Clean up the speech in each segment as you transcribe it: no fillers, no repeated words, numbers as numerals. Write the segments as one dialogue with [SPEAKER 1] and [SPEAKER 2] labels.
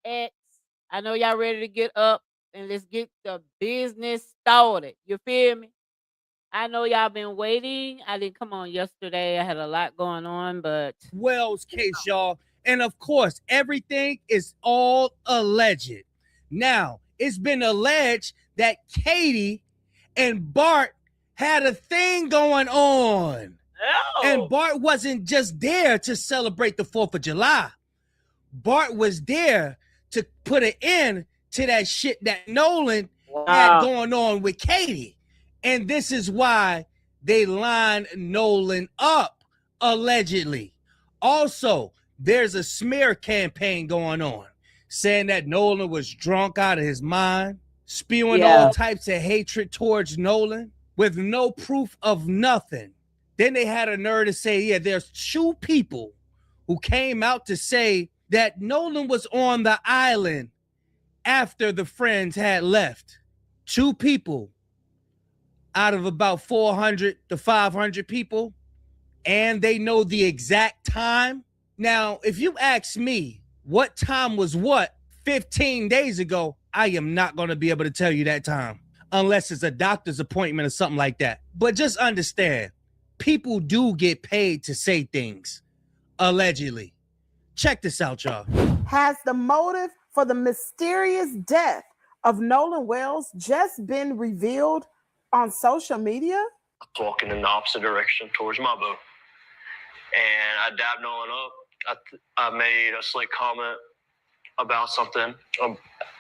[SPEAKER 1] X. I know y'all ready to get up and let's get the business started. You feel me? I know y'all been waiting. I didn't come on yesterday. I had a lot going on, but
[SPEAKER 2] Wells case, y'all. And of course, everything is all alleged. Now, it's been alleged that Katie and Bart had a thing going on.
[SPEAKER 1] oh,
[SPEAKER 2] And Bart wasn't just there to celebrate the 4th of July. Bart was there to put an end to that shit that Nolan had going on with Katie. And this is why they lined Nolan up, allegedly. Also, there's a smear campaign going on, saying that Nolan was drunk out of his mind, spewing all types of hatred towards Nolan with no proof of nothing. Then they had a nerve to say, yeah, there's 2 people who came out to say that Nolan was on the island after the friends had left. 2 people out of about 400 to 500 people, and they know the exact time. Now, if you ask me what time was what 15 days ago, I am not going to be able to tell you that time unless it's a doctor's appointment or something like that. But just understand, people do get paid to say things, allegedly. Check this out, y'all.
[SPEAKER 3] Has the motive for the mysterious death of Nolan Wells just been revealed on social media?
[SPEAKER 4] Walking in the opposite direction towards my boat, and I dabbed Nolan up. I made a slick comment about something,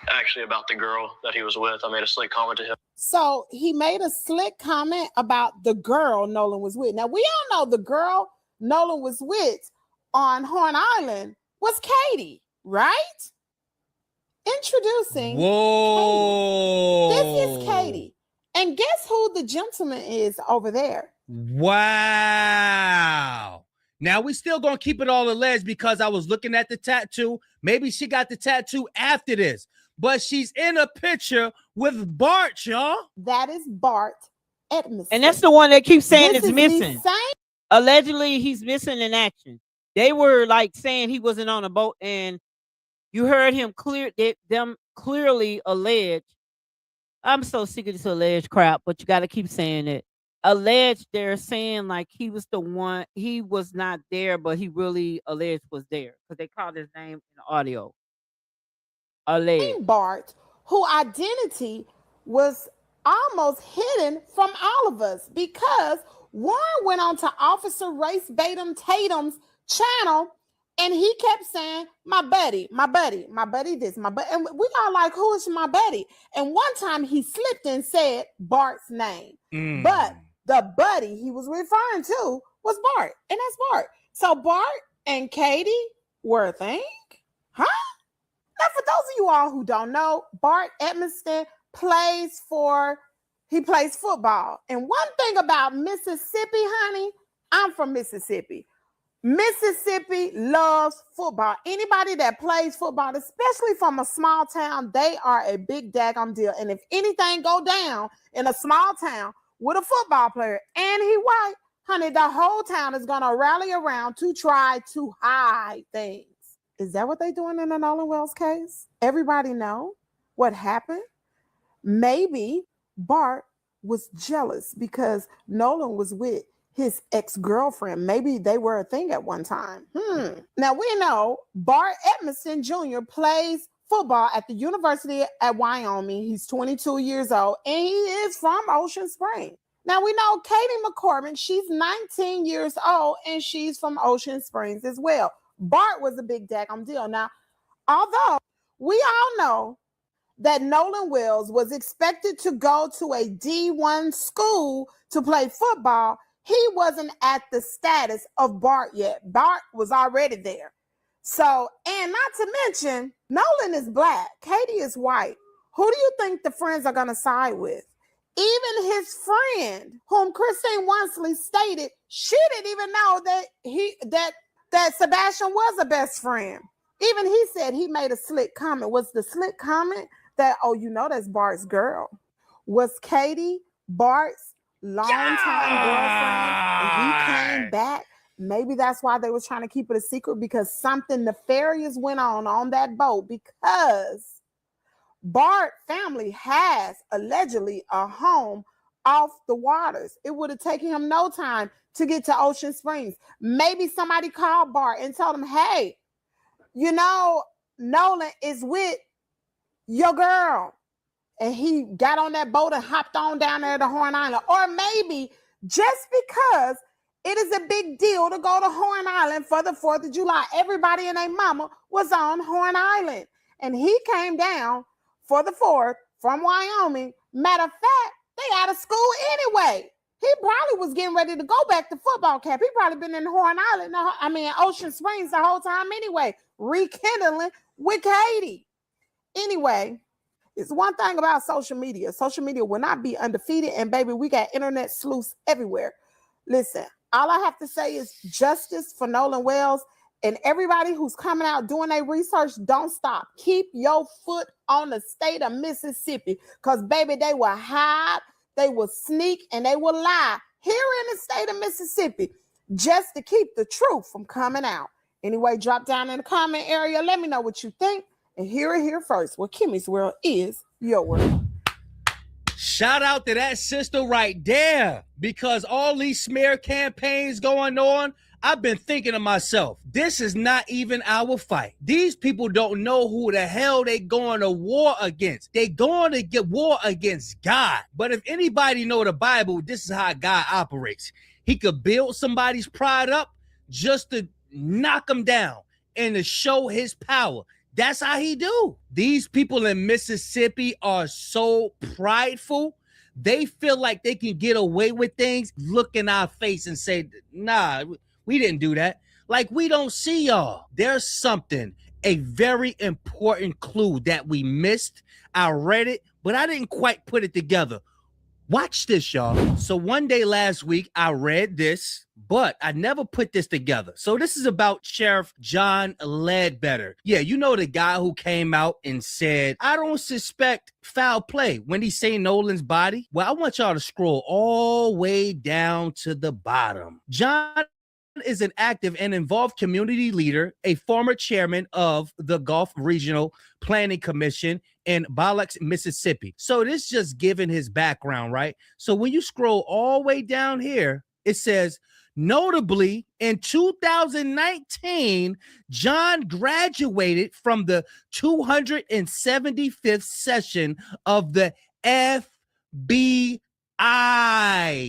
[SPEAKER 4] actually about the girl that he was with. I made a slick comment to him.
[SPEAKER 3] So he made a slick comment about the girl Nolan was with. Now, we all know the girl Nolan was with on Horn Island was Katie, right? Introducing
[SPEAKER 2] Whoa.
[SPEAKER 3] Katie. This is Katie. And guess who the gentleman is over there?
[SPEAKER 2] Wow. Now, we still going to keep it all alleged because I was looking at the tattoo. Maybe she got the tattoo after this. But she's in a picture with Bart, y'all.
[SPEAKER 3] That is Bart Edmiston.
[SPEAKER 1] And that's the one that keeps saying
[SPEAKER 3] This
[SPEAKER 1] it's
[SPEAKER 3] is
[SPEAKER 1] missing. Allegedly, he's missing in action. They were like saying he wasn't on a boat, and you heard him them clearly allege. I'm so sick of this alleged crap, but you got to keep saying it. Alleged, they're saying like he was the one, he was not there, but he really alleged was there because they called his name in the audio. Alleged.
[SPEAKER 3] Bart, whose identity was almost hidden from all of us because Warren went on to Officer Race Batum Tatum's channel and he kept saying, my buddy, this, my buddy. And we all like, who is my buddy? And one time he slipped and said Bart's name. But the buddy he was referring to was Bart. And that's Bart. So Bart and Katie were a thing? Huh? Now, for those of you all who don't know, Bart Edmiston plays football. And one thing about Mississippi, honey, I'm from Mississippi. Mississippi loves football. Anybody that plays football, especially from a small town, they are a big daggone deal. And if anything go down in a small town with a football player and he white, honey, the whole town is going to rally around to try to hide things. Is that what they're doing in the Nolan Wells case? Everybody know what happened? Maybe Bart was jealous because Nolan was with his ex-girlfriend. Maybe they were a thing at one time. Now we know Bart Edmiston Jr. plays football at the University at Wyoming. He's 22 years old and he is from Ocean Springs. Now we know Katie McCormick, she's 19 years old and she's from Ocean Springs as well. Bart was a big daggone deal. Now, although we all know that Nolan Wells was expected to go to a D1 school to play football, he wasn't at the status of Bart yet. Bart was already there. So, and not to mention, Nolan is black. Katie is white. Who do you think the friends are going to side with? Even his friend, whom Christine Wonsley stated, she didn't even know that Sebastian was a best friend. Even he said he made a slick comment. Was the slick comment that, oh, you know that's Bart's girl? Was Katie Bart's longtime girlfriend and he came back maybe that's why they were trying to keep it a secret, because something nefarious went on that boat, because Bart family has allegedly a home off the waters. It would have taken him no time to get to Ocean Springs. Maybe somebody called Bart and told him, hey, you know, Nolan is with your girl. And he got on that boat and hopped on down there to Horn Island. Or maybe just because it is a big deal to go to Horn Island for the 4th of July, everybody and their mama was on Horn Island. And he came down for the 4th from Wyoming. Matter of fact, they out of school anyway. He probably was getting ready to go back to football camp. He probably been in Horn Island, Ocean Springs the whole time anyway, rekindling with Katie. Anyway, it's one thing about social media. Social media will not be undefeated. And baby, we got internet sleuths everywhere. Listen, all I have to say is justice for Nolan Wells, and everybody who's coming out doing their research, don't stop. Keep your foot on the state of Mississippi, because baby, they will hide, they will sneak, and they will lie here in the state of Mississippi just to keep the truth from coming out. Anyway, drop down in the comment area. Let me know what you think. And hear it here first. Well, Kimmy's world is your world.
[SPEAKER 2] Shout out to that sister right there, because all these smear campaigns going on, I've been thinking to myself, this is not even our fight. These people don't know who the hell they going to war against. They going to get war against God. But if anybody know the Bible, this is how God operates. He could build somebody's pride up just to knock them down and to show his power. That's how he do. These people in Mississippi are so prideful. They feel like they can get away with things, look in our face and say, nah, we didn't do that. Like we don't see y'all. There's something, a very important clue that we missed. I read it, but I didn't quite put it together. Watch this, y'all. So one day last week, I read this, but I never put this together. So this is about Sheriff John Ledbetter. Yeah, you know the guy who came out and said, I don't suspect foul play when he seen Nolan's body. Well, I want y'all to scroll all the way down to the bottom. John is an active and involved community leader, a former chairman of the Gulf Regional Planning Commission in Biloxi, Mississippi. So this just giving his background, right? So when you scroll all the way down here, it says, notably, in 2019, John graduated from the 275th session of the FBI,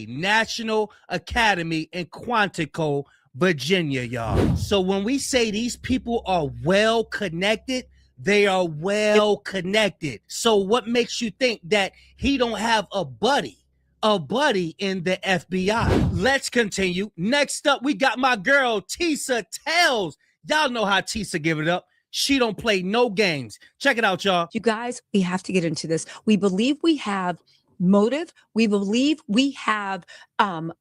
[SPEAKER 2] National Academy in Quantico, Virginia, y'all. So when we say these people are well connected, they are well connected. So what makes you think that he don't have a buddy in the FBI? Let's continue. Next up, we got my girl, Tisa Tells. Y'all know how Tisa give it up. She don't play no games. Check it out, y'all.
[SPEAKER 5] You guys, we have to get into this. We believe we have motive. We believe we have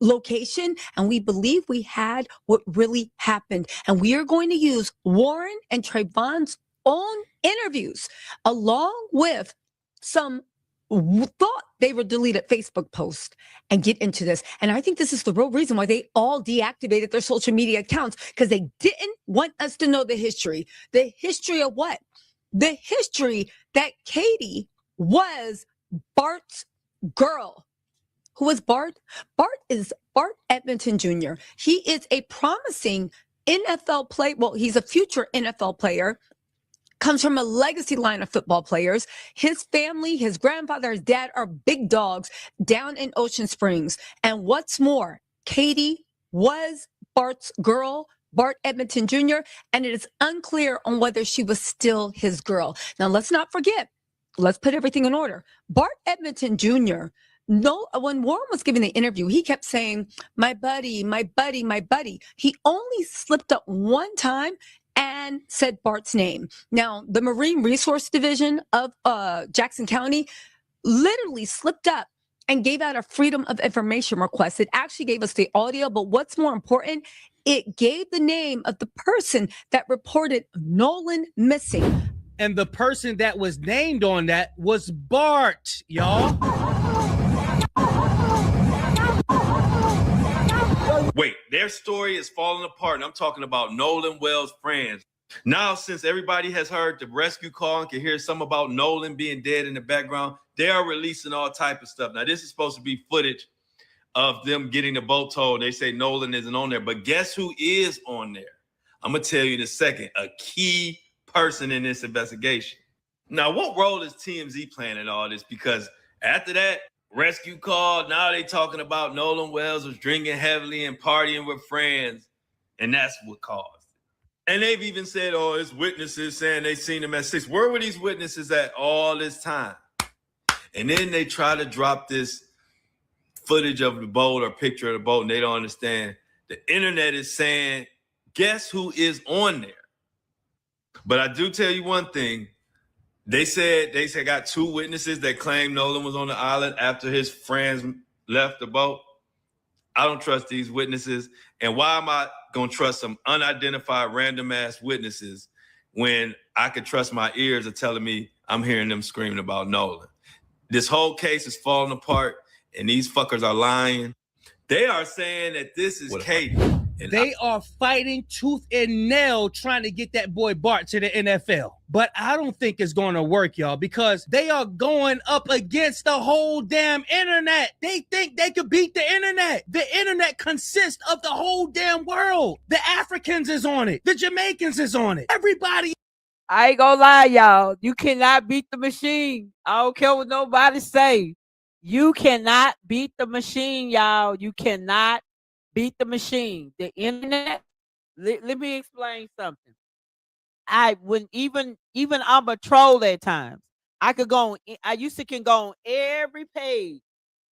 [SPEAKER 5] location, and we believe we had what really happened. And we are going to use Warren and Trayvon's own interviews along with some thought they were deleted Facebook posts and get into this. And I think this is the real reason why they all deactivated their social media accounts, because they didn't want us to know the history. The history of what? The history that Katie was Bart's girl. Who is Bart? Bart is Bart Edmonton Jr. He is a promising NFL player. Well, he's a future NFL player. Comes from a legacy line of football players. His family, his grandfather, his dad are big dogs down in Ocean Springs. And what's more, Katie was Bart's girl, Bart Edmonton Jr., and it is unclear on whether she was still his girl. Now, let's not forget, let's put everything in order. Bart Edmonton Jr., when Warren was giving the interview, he kept saying, my buddy, my buddy, my buddy. He only slipped up one time and said Bart's name. Now, the Marine Resource Division of Jackson County literally slipped up and gave out a Freedom of Information request. It actually gave us the audio, but what's more important, it gave the name of the person that reported Nolan missing.
[SPEAKER 2] And the person that was named on that was Bart, y'all.
[SPEAKER 6] Wait, their story is falling apart. And I'm talking about Nolan Wells' friends. Now, since everybody has heard the rescue call and can hear some about Nolan being dead in the background, they are releasing all type of stuff. Now, this is supposed to be footage of them getting the boat towed. They say Nolan isn't on there, but guess who is on there? I'm going to tell you in a second, a key person in this investigation. Now, what role is TMZ playing in all this? Because after that rescue call, now they talking about Nolan Wells was drinking heavily and partying with friends, and that's what caused it. And they've even said, oh, it's witnesses saying they seen him at 6. Where were these witnesses at all this time? And then they try to drop this footage of the boat or picture of the boat, and they don't understand. The internet is saying, guess who is on there? But I do tell you one thing. They said got 2 witnesses that claim Nolan was on the island after his friends left the boat. I don't trust these witnesses. And why am I going to trust some unidentified random ass witnesses when I could trust my ears are telling me I'm hearing them screaming about Nolan? This whole case is falling apart and these fuckers are lying. They are saying that this is Katie.
[SPEAKER 2] They are fighting tooth and nail trying to get that boy Bart to the NFL. But I don't think it's going to work, y'all, because they are going up against the whole damn internet. They think they could beat the internet. The internet consists of the whole damn world. The Africans is on it. The Jamaicans is on it. Everybody.
[SPEAKER 1] I ain't gonna lie, y'all. You cannot beat the machine. I don't care what nobody say. You cannot beat the machine, y'all. You cannot beat the machine. The internet. Let me explain something. I wouldn't even I'm a troll at times. I could go on, I used to can go on every page.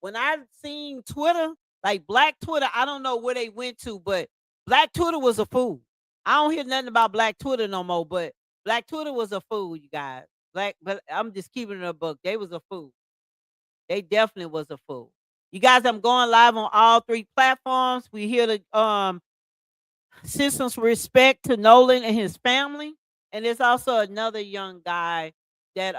[SPEAKER 1] When I seen Twitter, like Black Twitter, I don't know where they went to, but Black Twitter was a fool. I don't hear nothing about Black Twitter no more, but Black Twitter was a fool, you guys. But I'm just keeping it a book. They was a fool. They definitely was a fool. You guys, I'm going live on all 3 platforms. We here to send some respect to Nolan and his family. And there's also another young guy that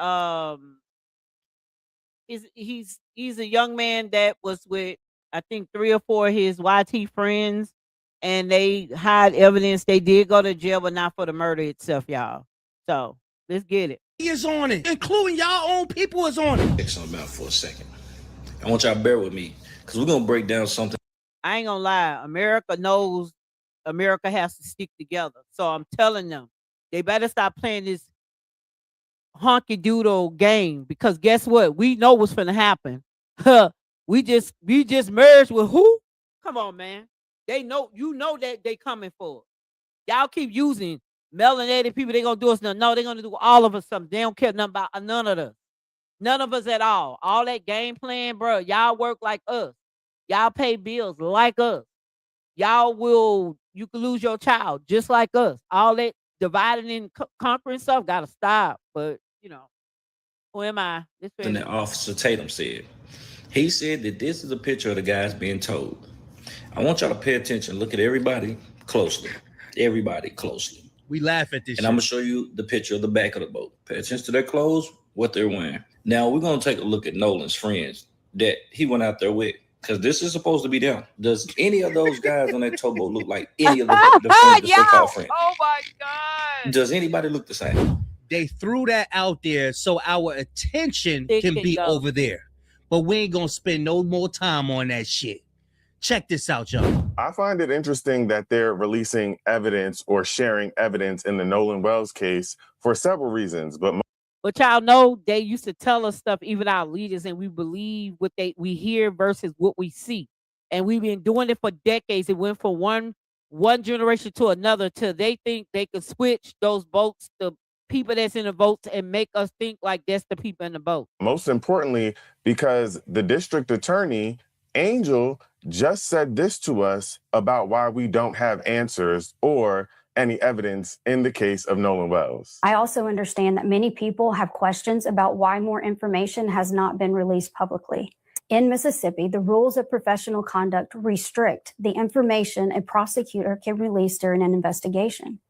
[SPEAKER 1] he's a young man that was with I think 3 or 4 of his YT friends, and they hide evidence. They did go to jail, but not for the murder itself, y'all. So let's get it.
[SPEAKER 2] He is on it, including y'all own people is on it.
[SPEAKER 7] Check something out for a second. I want y'all to bear with me because we're gonna break down something.
[SPEAKER 1] I ain't gonna lie. America knows America has to stick together. So I'm telling them they better stop playing this honky doodle game, because guess what? We know what's gonna happen. We just merged with who? Come on, man. They know, you know that they coming for it. Y'all keep using melanated people. They gonna do us nothing. No, they're gonna do all of us something. They don't care nothing about none of us. None of us at all. All that game plan, bro. Y'all work like us. Y'all pay bills like us. You can lose your child just like us. All that dividing and conquering stuff gotta stop. But you know, who am I?
[SPEAKER 7] And that Officer Tatum said. He said that this is a picture of the guys being told. I want y'all to pay attention. Look at everybody closely. Everybody closely.
[SPEAKER 2] We laugh at this.
[SPEAKER 7] And I'm gonna show you the picture of the back of the boat. Pay attention to their clothes, what they're wearing. Now we're gonna take a look at Nolan's friends that he went out there with, because this is supposed to be them. Does any of those guys on that towboat look like any of the so-called friends?
[SPEAKER 1] Oh my God.
[SPEAKER 7] Does anybody look the same?
[SPEAKER 2] They threw that out there so our attention can be over there. But we ain't gonna spend no more time on that shit. Check this out, y'all.
[SPEAKER 8] I find it interesting that they're releasing evidence or sharing evidence in the Nolan Wells case for several reasons. But
[SPEAKER 1] y'all know they used to tell us stuff, even our leaders, and we believe what we hear versus what we see. And we've been doing it for decades. It went from one generation to another till they think they could switch those boats, the people that's in the boats, and make us think like that's the people in the boat.
[SPEAKER 8] most importantly, because the district attorney, Angel, just said this to us about why we don't have answers or any evidence in the case of Nolan Wells.
[SPEAKER 9] I also understand that many people have questions about why more information has not been released publicly. In Mississippi, the rules of professional conduct restrict the information a prosecutor can release during an investigation.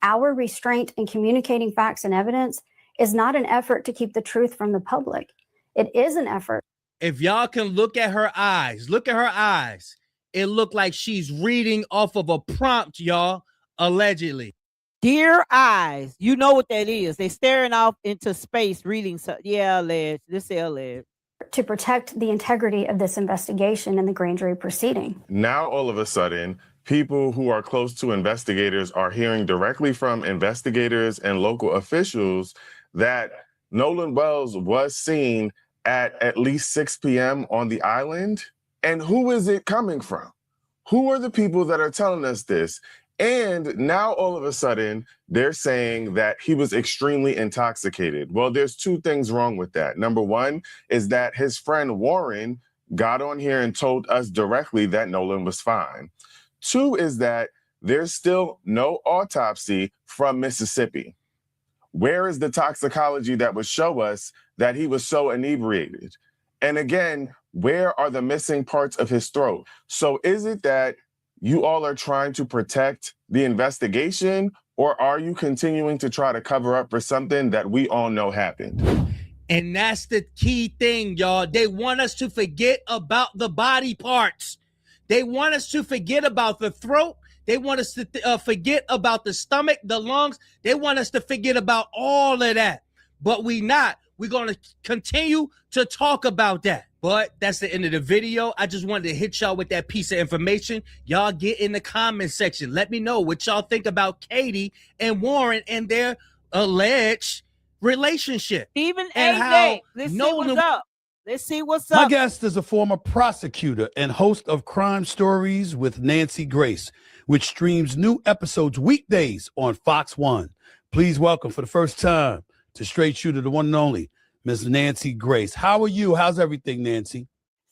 [SPEAKER 9] Our restraint in communicating facts and evidence is not an effort to keep the truth from the public. It is an effort.
[SPEAKER 2] If y'all can look at her eyes, it looked like she's reading off of a prompt, y'all, allegedly.
[SPEAKER 1] Dear eyes, you know what that is. They staring off into space reading. Yeah, alleged. This is alleged.
[SPEAKER 9] To protect the integrity of this investigation and the grand jury proceeding.
[SPEAKER 8] Now, all of a sudden, people who are close to investigators are hearing directly from investigators and local officials that Nolan Wells was seen at least 6 p.m. on the island. And who is it coming from? Who are the people that are telling us this? And now all of a sudden, they're saying that he was extremely intoxicated. Well, there's two things wrong with that. Number one is that his friend Warren got on here and told us directly that Nolan was fine. Two is that there's still no autopsy from Mississippi. Where is the toxicology that would show us that he was so inebriated? And again, where are the missing parts of his throat? So is it that you all are trying to protect the investigation, or are you continuing to try to cover up for something that we all know happened?
[SPEAKER 2] And that's the key thing, y'all. They want us to forget about the body parts. They want us to forget about the throat. They want us to forget about the stomach, the lungs. They want us to forget about all of that. But we not. We're going to continue to talk about that. But that's the end of the video. I just wanted to hit y'all with that piece of information. Y'all get in the comment section. Let me know what y'all think about Katie and Warren and their alleged relationship.
[SPEAKER 1] Even
[SPEAKER 2] and
[SPEAKER 1] AJ,
[SPEAKER 2] how
[SPEAKER 1] let's see
[SPEAKER 2] Nolan-
[SPEAKER 1] what's up. Let's see what's
[SPEAKER 10] My
[SPEAKER 1] up.
[SPEAKER 10] guest is a former prosecutor and host of Crime Stories with Nancy Grace, which streams new episodes weekdays on Fox 1. Please welcome for the first time to Straight Shooter, the one and only, Ms. Nancy Grace. How are you? How's everything, Nancy?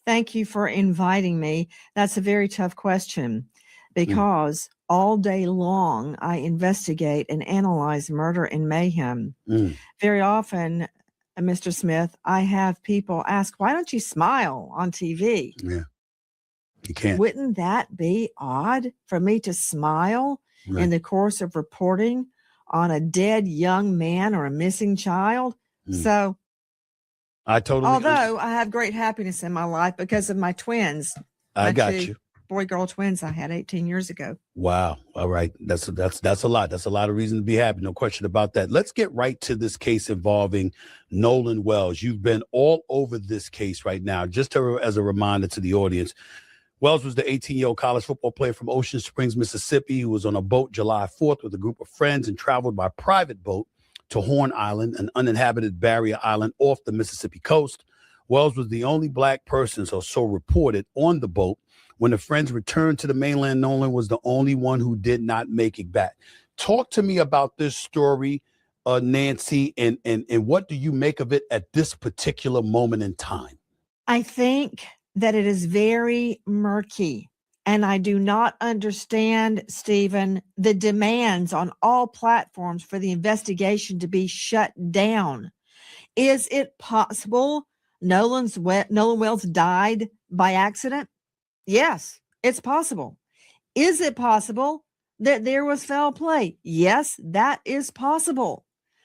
[SPEAKER 11] Thank you for inviting me. That's a very tough question because all day long I investigate and analyze murder and mayhem. Very often, Mr. Smith, I have people ask, why don't you smile on TV?
[SPEAKER 10] Yeah, you can't.
[SPEAKER 11] Wouldn't that be odd for me to smile in the course of reporting on a dead young man or a missing child? So,
[SPEAKER 10] I totally
[SPEAKER 11] although I have great happiness in my life because of my twins.
[SPEAKER 10] I
[SPEAKER 11] my
[SPEAKER 10] got
[SPEAKER 11] two
[SPEAKER 10] you.
[SPEAKER 11] Boy-girl twins I had 18 years ago.
[SPEAKER 10] Wow. All right. That's a lot. That's a lot of reason to be happy. No question about that. Let's get right to this case involving Nolan Wells. You've been all over this case right now. Just as a reminder to the audience, Wells was the 18-year-old college football player from Ocean Springs, Mississippi, who was on a boat July 4th with a group of friends and traveled by private boat to Horn Island, an uninhabited barrier island off the Mississippi coast. Wells was the only black person, so reported, on the boat. When the friends returned to the mainland, Nolan was the only one who did not make it back. Talk to me about this story, Nancy, and what do you make of it at this particular moment in time?
[SPEAKER 11] I think that it is very murky, and I do not understand, Stephen, the demands on all platforms for the investigation to be shut down. Is it possible Nolan Wells died by accident? Yes, it's possible. Is it possible that there was foul play? Yes, that is possible.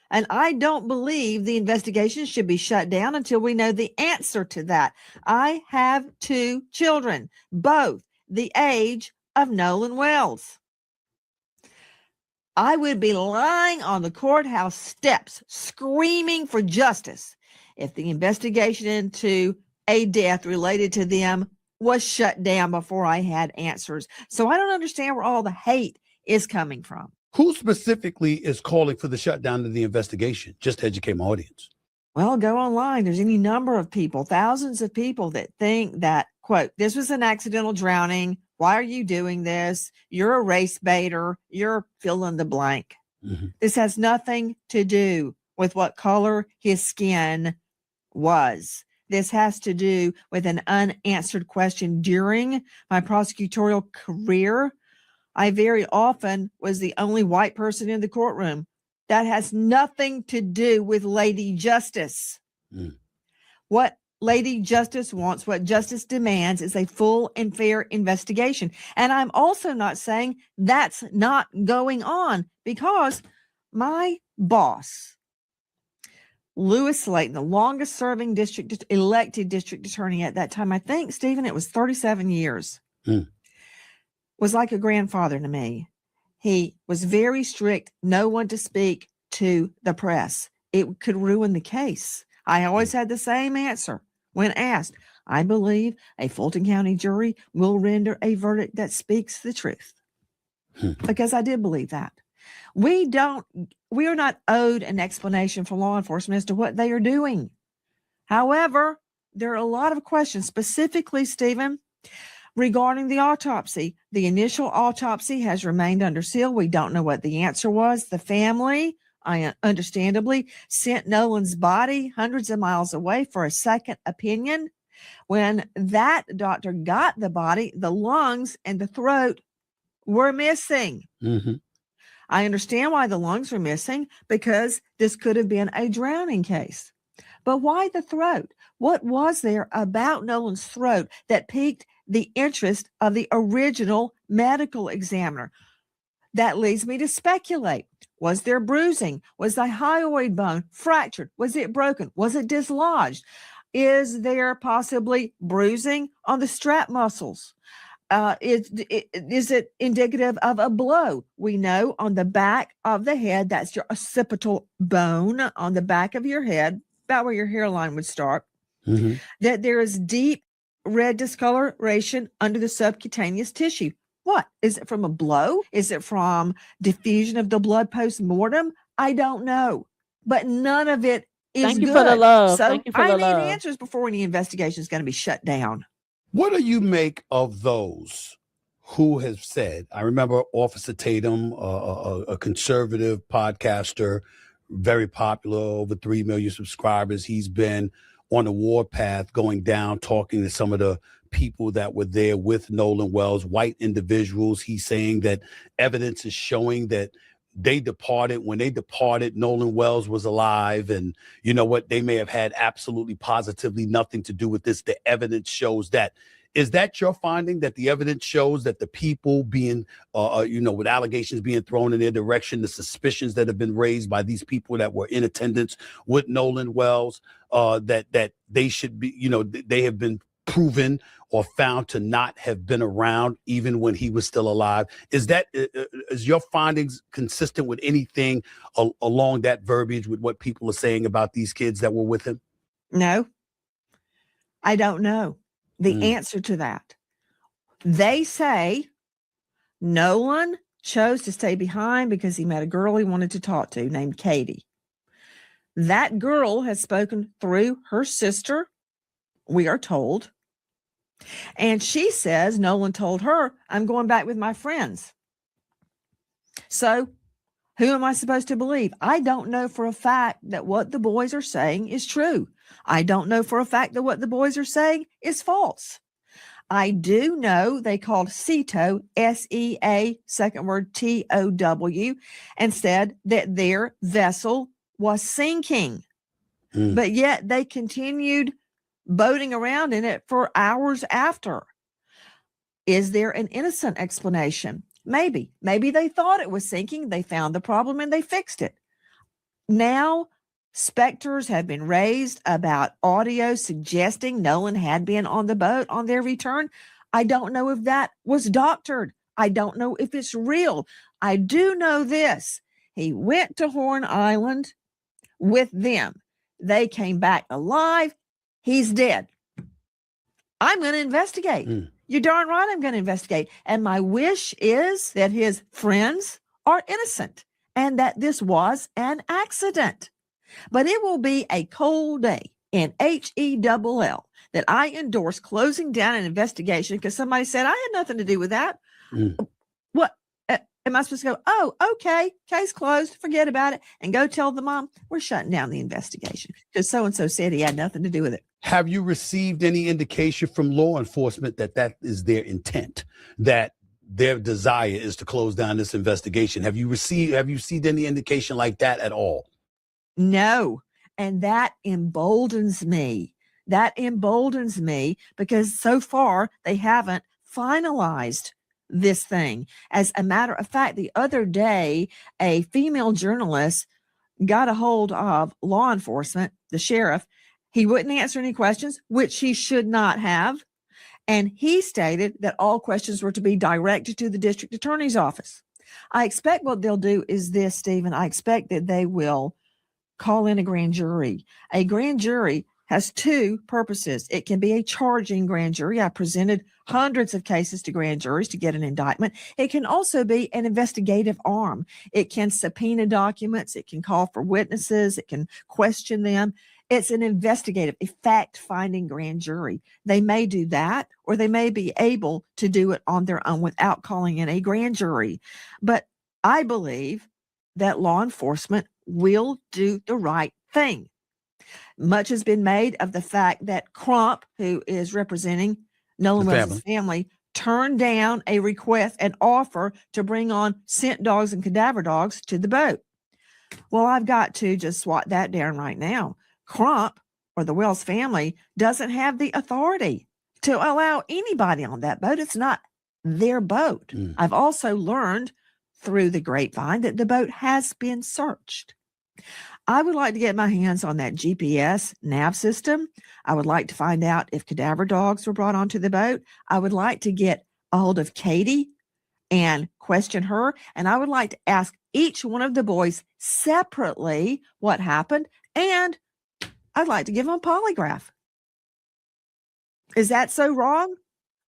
[SPEAKER 11] And I don't believe the investigation should be shut down until we know the answer to that. I have two children, both the age of Nolan Wells. I would be lying on the courthouse steps screaming for justice if the investigation into a death related to them was shut down before I had answers. So I don't understand where all the hate is coming from.
[SPEAKER 10] Who specifically is calling for the shutdown of the investigation? Just to educate my audience.
[SPEAKER 11] Well, go online. There's any number of people, thousands of people that think that, quote, this was an accidental drowning. Why are you doing this? You're a race baiter. You're fill in the blank. This has nothing to do with what color his skin was. This has to do with an unanswered question. During my prosecutorial career, I very often was the only white person in the courtroom. That has nothing to do with Lady Justice. What Lady Justice wants, what justice demands, is a full and fair investigation. And I'm also not saying that's not going on, because my boss, Lewis Slayton, the longest serving elected district attorney at that time, I think, Stephen, it was 37 years. was like a grandfather to me. He was very strict, no one to speak to the press. It could ruin the case. I always had the same answer when asked. I believe a Fulton County jury will render a verdict that speaks the truth. Because I did believe that. We are not owed an explanation from law enforcement as to what they are doing. However, there are a lot of questions, specifically, Stephen, regarding the autopsy. The initial autopsy has remained under seal. We don't know what the answer was. The family, understandably, sent Nolan's body hundreds of miles away for a second opinion. When that doctor got the body, the lungs and the throat were missing.
[SPEAKER 10] Mm-hmm.
[SPEAKER 11] I understand why the lungs were missing, because this could have been a drowning case. But why the throat? What was there about Nolan's throat that piqued the interest of the original medical examiner? That leads me to speculate. Was there bruising? Was the hyoid bone fractured? Was it broken? Was it dislodged? Is there possibly bruising on the strap muscles? Is it indicative of a blow? We know on the back of the head, that's your occipital bone on the back of your head, about where your hairline would start, that there is deep red discoloration under the subcutaneous tissue. What? Is it from a blow? Is it from diffusion of the blood post-mortem? I don't know. But none of it is
[SPEAKER 1] Thank you
[SPEAKER 11] good.
[SPEAKER 1] for the love.
[SPEAKER 11] So
[SPEAKER 1] Thank you for
[SPEAKER 11] I
[SPEAKER 1] the
[SPEAKER 11] need
[SPEAKER 1] love.
[SPEAKER 11] answers before any investigation is going to be shut down.
[SPEAKER 10] What do you make of those who have said, I remember Officer Tatum, a conservative podcaster, very popular, over 3 million subscribers. He's been on the warpath going down, talking to some of the people that were there with Nolan Wells, white individuals. He's saying that evidence is showing that they departed. When they departed, Nolan Wells was alive. And you know what? They may have had absolutely positively nothing to do with this. The evidence shows that. Is that your finding, that the evidence shows that the people being, with allegations being thrown in their direction, the suspicions that have been raised by these people that were in attendance with Nolan Wells, that they should be, they have been proven or found to not have been around even when he was still alive? Is your findings consistent with anything along that verbiage with what people are saying about these kids that were with him?
[SPEAKER 11] No, I don't know the answer to that. They say Nolan chose to stay behind because he met a girl he wanted to talk to named Katie. That girl has spoken through her sister, we are told. And she says Nolan told her, I'm going back with my friends. So who am I supposed to believe? I don't know for a fact that what the boys are saying is true. I don't know for a fact that what the boys are saying is false. I do know they called SEATOW, S-E-A, second word T-O-W, and said that their vessel was sinking. But yet they continued boating around in it for hours after. Is there an innocent explanation? Maybe. Maybe they thought it was sinking. They found the problem and they fixed it. Now, specters have been raised about audio suggesting Nolan had been on the boat on their return. I don't know if that was doctored. I don't know if it's real. I do know this. He went to Horn Island with them. They came back alive. He's dead. I'm going to investigate. You're darn right I'm going to investigate. And my wish is that his friends are innocent and that this was an accident. But it will be a cold day in HELL that I endorse closing down an investigation because somebody said I had nothing to do with that. What? Am I supposed to go, oh, okay, case closed, forget about it, and go tell the mom, we're shutting down the investigation because so-and-so said he had nothing to do with it?
[SPEAKER 10] Have you received any indication from law enforcement that that is their intent, that their desire is to close down this investigation? Have you seen any indication like that at all?
[SPEAKER 11] No. And that emboldens me. That emboldens me because so far they haven't finalized this thing. As a matter of fact, the other day, a female journalist got a hold of law enforcement, the sheriff. He wouldn't answer any questions, which he should not have. And he stated that all questions were to be directed to the district attorney's office. I expect what they'll do is this, Stephen. I expect that they will call in a grand jury. A grand jury has two purposes. It can be a charging grand jury. I presented hundreds of cases to grand juries to get an indictment. It can also be an investigative arm. It can subpoena documents. It can call for witnesses. It can question them. It's an investigative, a fact-finding grand jury. They may do that, or they may be able to do it on their own without calling in a grand jury. But I believe that law enforcement will do the right thing. Much has been made of the fact that Crump, who is representing Nolan Wells' family, turned down a request, an offer to bring on scent dogs and cadaver dogs to the boat. Well, I've got to just swat that down right now. Crump, or the Wells family, doesn't have the authority to allow anybody on that boat. It's not their boat. I've also learned through the grapevine that the boat has been searched. I would like to get my hands on that GPS nav system. I would like to find out if cadaver dogs were brought onto the boat. I would like to get a hold of Katie and question her. And I would like to ask each one of the boys separately what happened. And I'd like to give them a polygraph. Is that so wrong?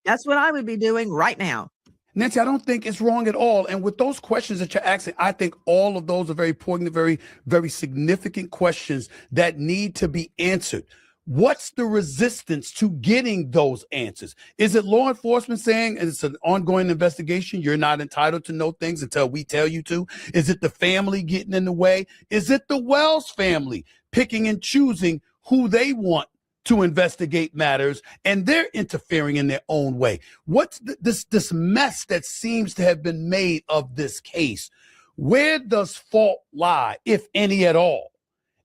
[SPEAKER 11] That's what I would be doing right now.
[SPEAKER 10] Nancy, I don't think it's wrong at all. And with those questions that you're asking, I think all of those are very important, very, very significant questions that need to be answered. What's the resistance to getting those answers? Is it law enforcement saying it's an ongoing investigation? You're not entitled to know things until we tell you to? Is it the family getting in the way? Is it the Wells family picking and choosing who they want to investigate matters, and they're interfering in their own way? What's this mess that seems to have been made of this case? Where does fault lie, if any at all,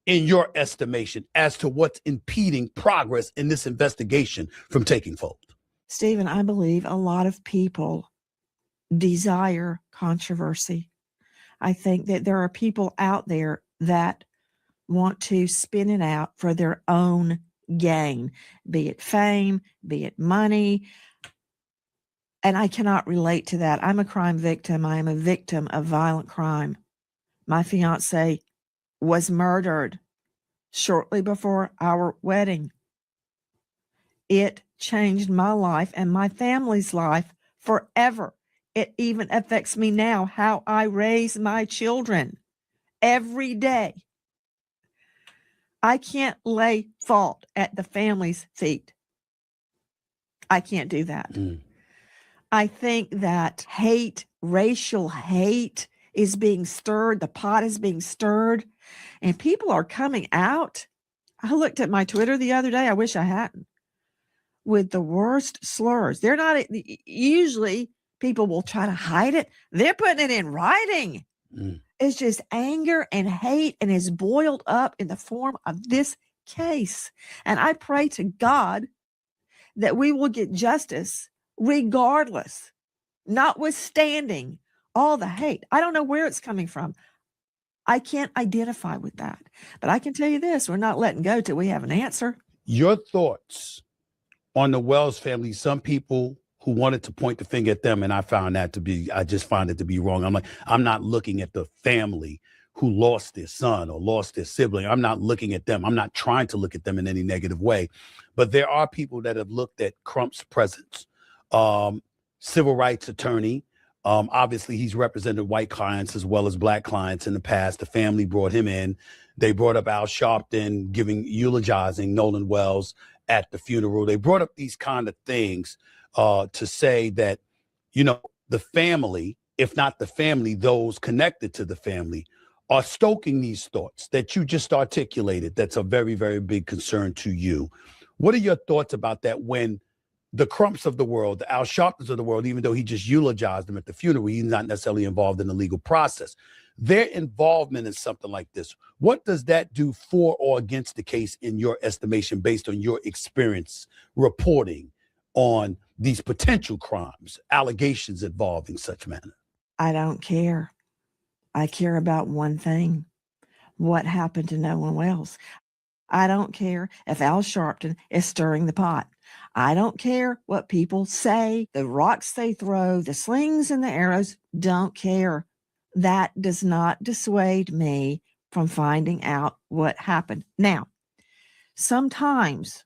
[SPEAKER 10] in your estimation, as to what's impeding progress in this investigation from taking fold?
[SPEAKER 11] Stephen, I believe a lot of people desire controversy. I think that there are people out there that want to spin it out for their own gain, be it fame, be it money. And I cannot relate to that. I'm a crime victim. I am a victim of violent crime. My fiance was murdered shortly before our wedding. It changed my life and my family's life forever. It even affects me now, how I raise my children every day. I can't lay fault at the family's feet. I can't do that. I think that hate, racial hate, is being stirred. The pot is being stirred, and people are coming out. I looked at my Twitter the other day. I wish I hadn't. With the worst slurs. They're not, usually people will try to hide it. They're putting it in writing. It's just anger and hate, and is boiled up in the form of this case. And I pray to God that we will get justice regardless, notwithstanding all the hate. I don't know where it's coming from. I can't identify with that. But I can tell you this, we're not letting go till we have an answer.
[SPEAKER 10] Your thoughts on the Wells family. Some people who wanted to point the finger at them, and I just find it to be wrong. I'm not looking at the family who lost their son or lost their sibling. I'm not looking at them. I'm not trying to look at them in any negative way. But there are people that have looked at Crump's presence. Civil rights attorney. Obviously, he's represented white clients as well as black clients in the past. The family brought him in. They brought up Al Sharpton eulogizing Nolan Wells at the funeral. They brought up these kind of things to say that, the family, if not the family, those connected to the family are stoking these thoughts that you just articulated. That's a very, very big concern to you. What are your thoughts about that when the Crumps of the world, the Al Sharptons of the world, even though he just eulogized them at the funeral, he's not necessarily involved in the legal process. Their involvement in something like this, what does that do for or against the case in your estimation, based on your experience reporting on these potential crimes, allegations involving such manner?
[SPEAKER 11] I don't care. I care about one thing: what happened to Nolan Wells. I don't care if Al Sharpton is stirring the pot. I don't care what people say, the rocks they throw, the slings and the arrows, don't care. That does not dissuade me from finding out what happened. Now, sometimes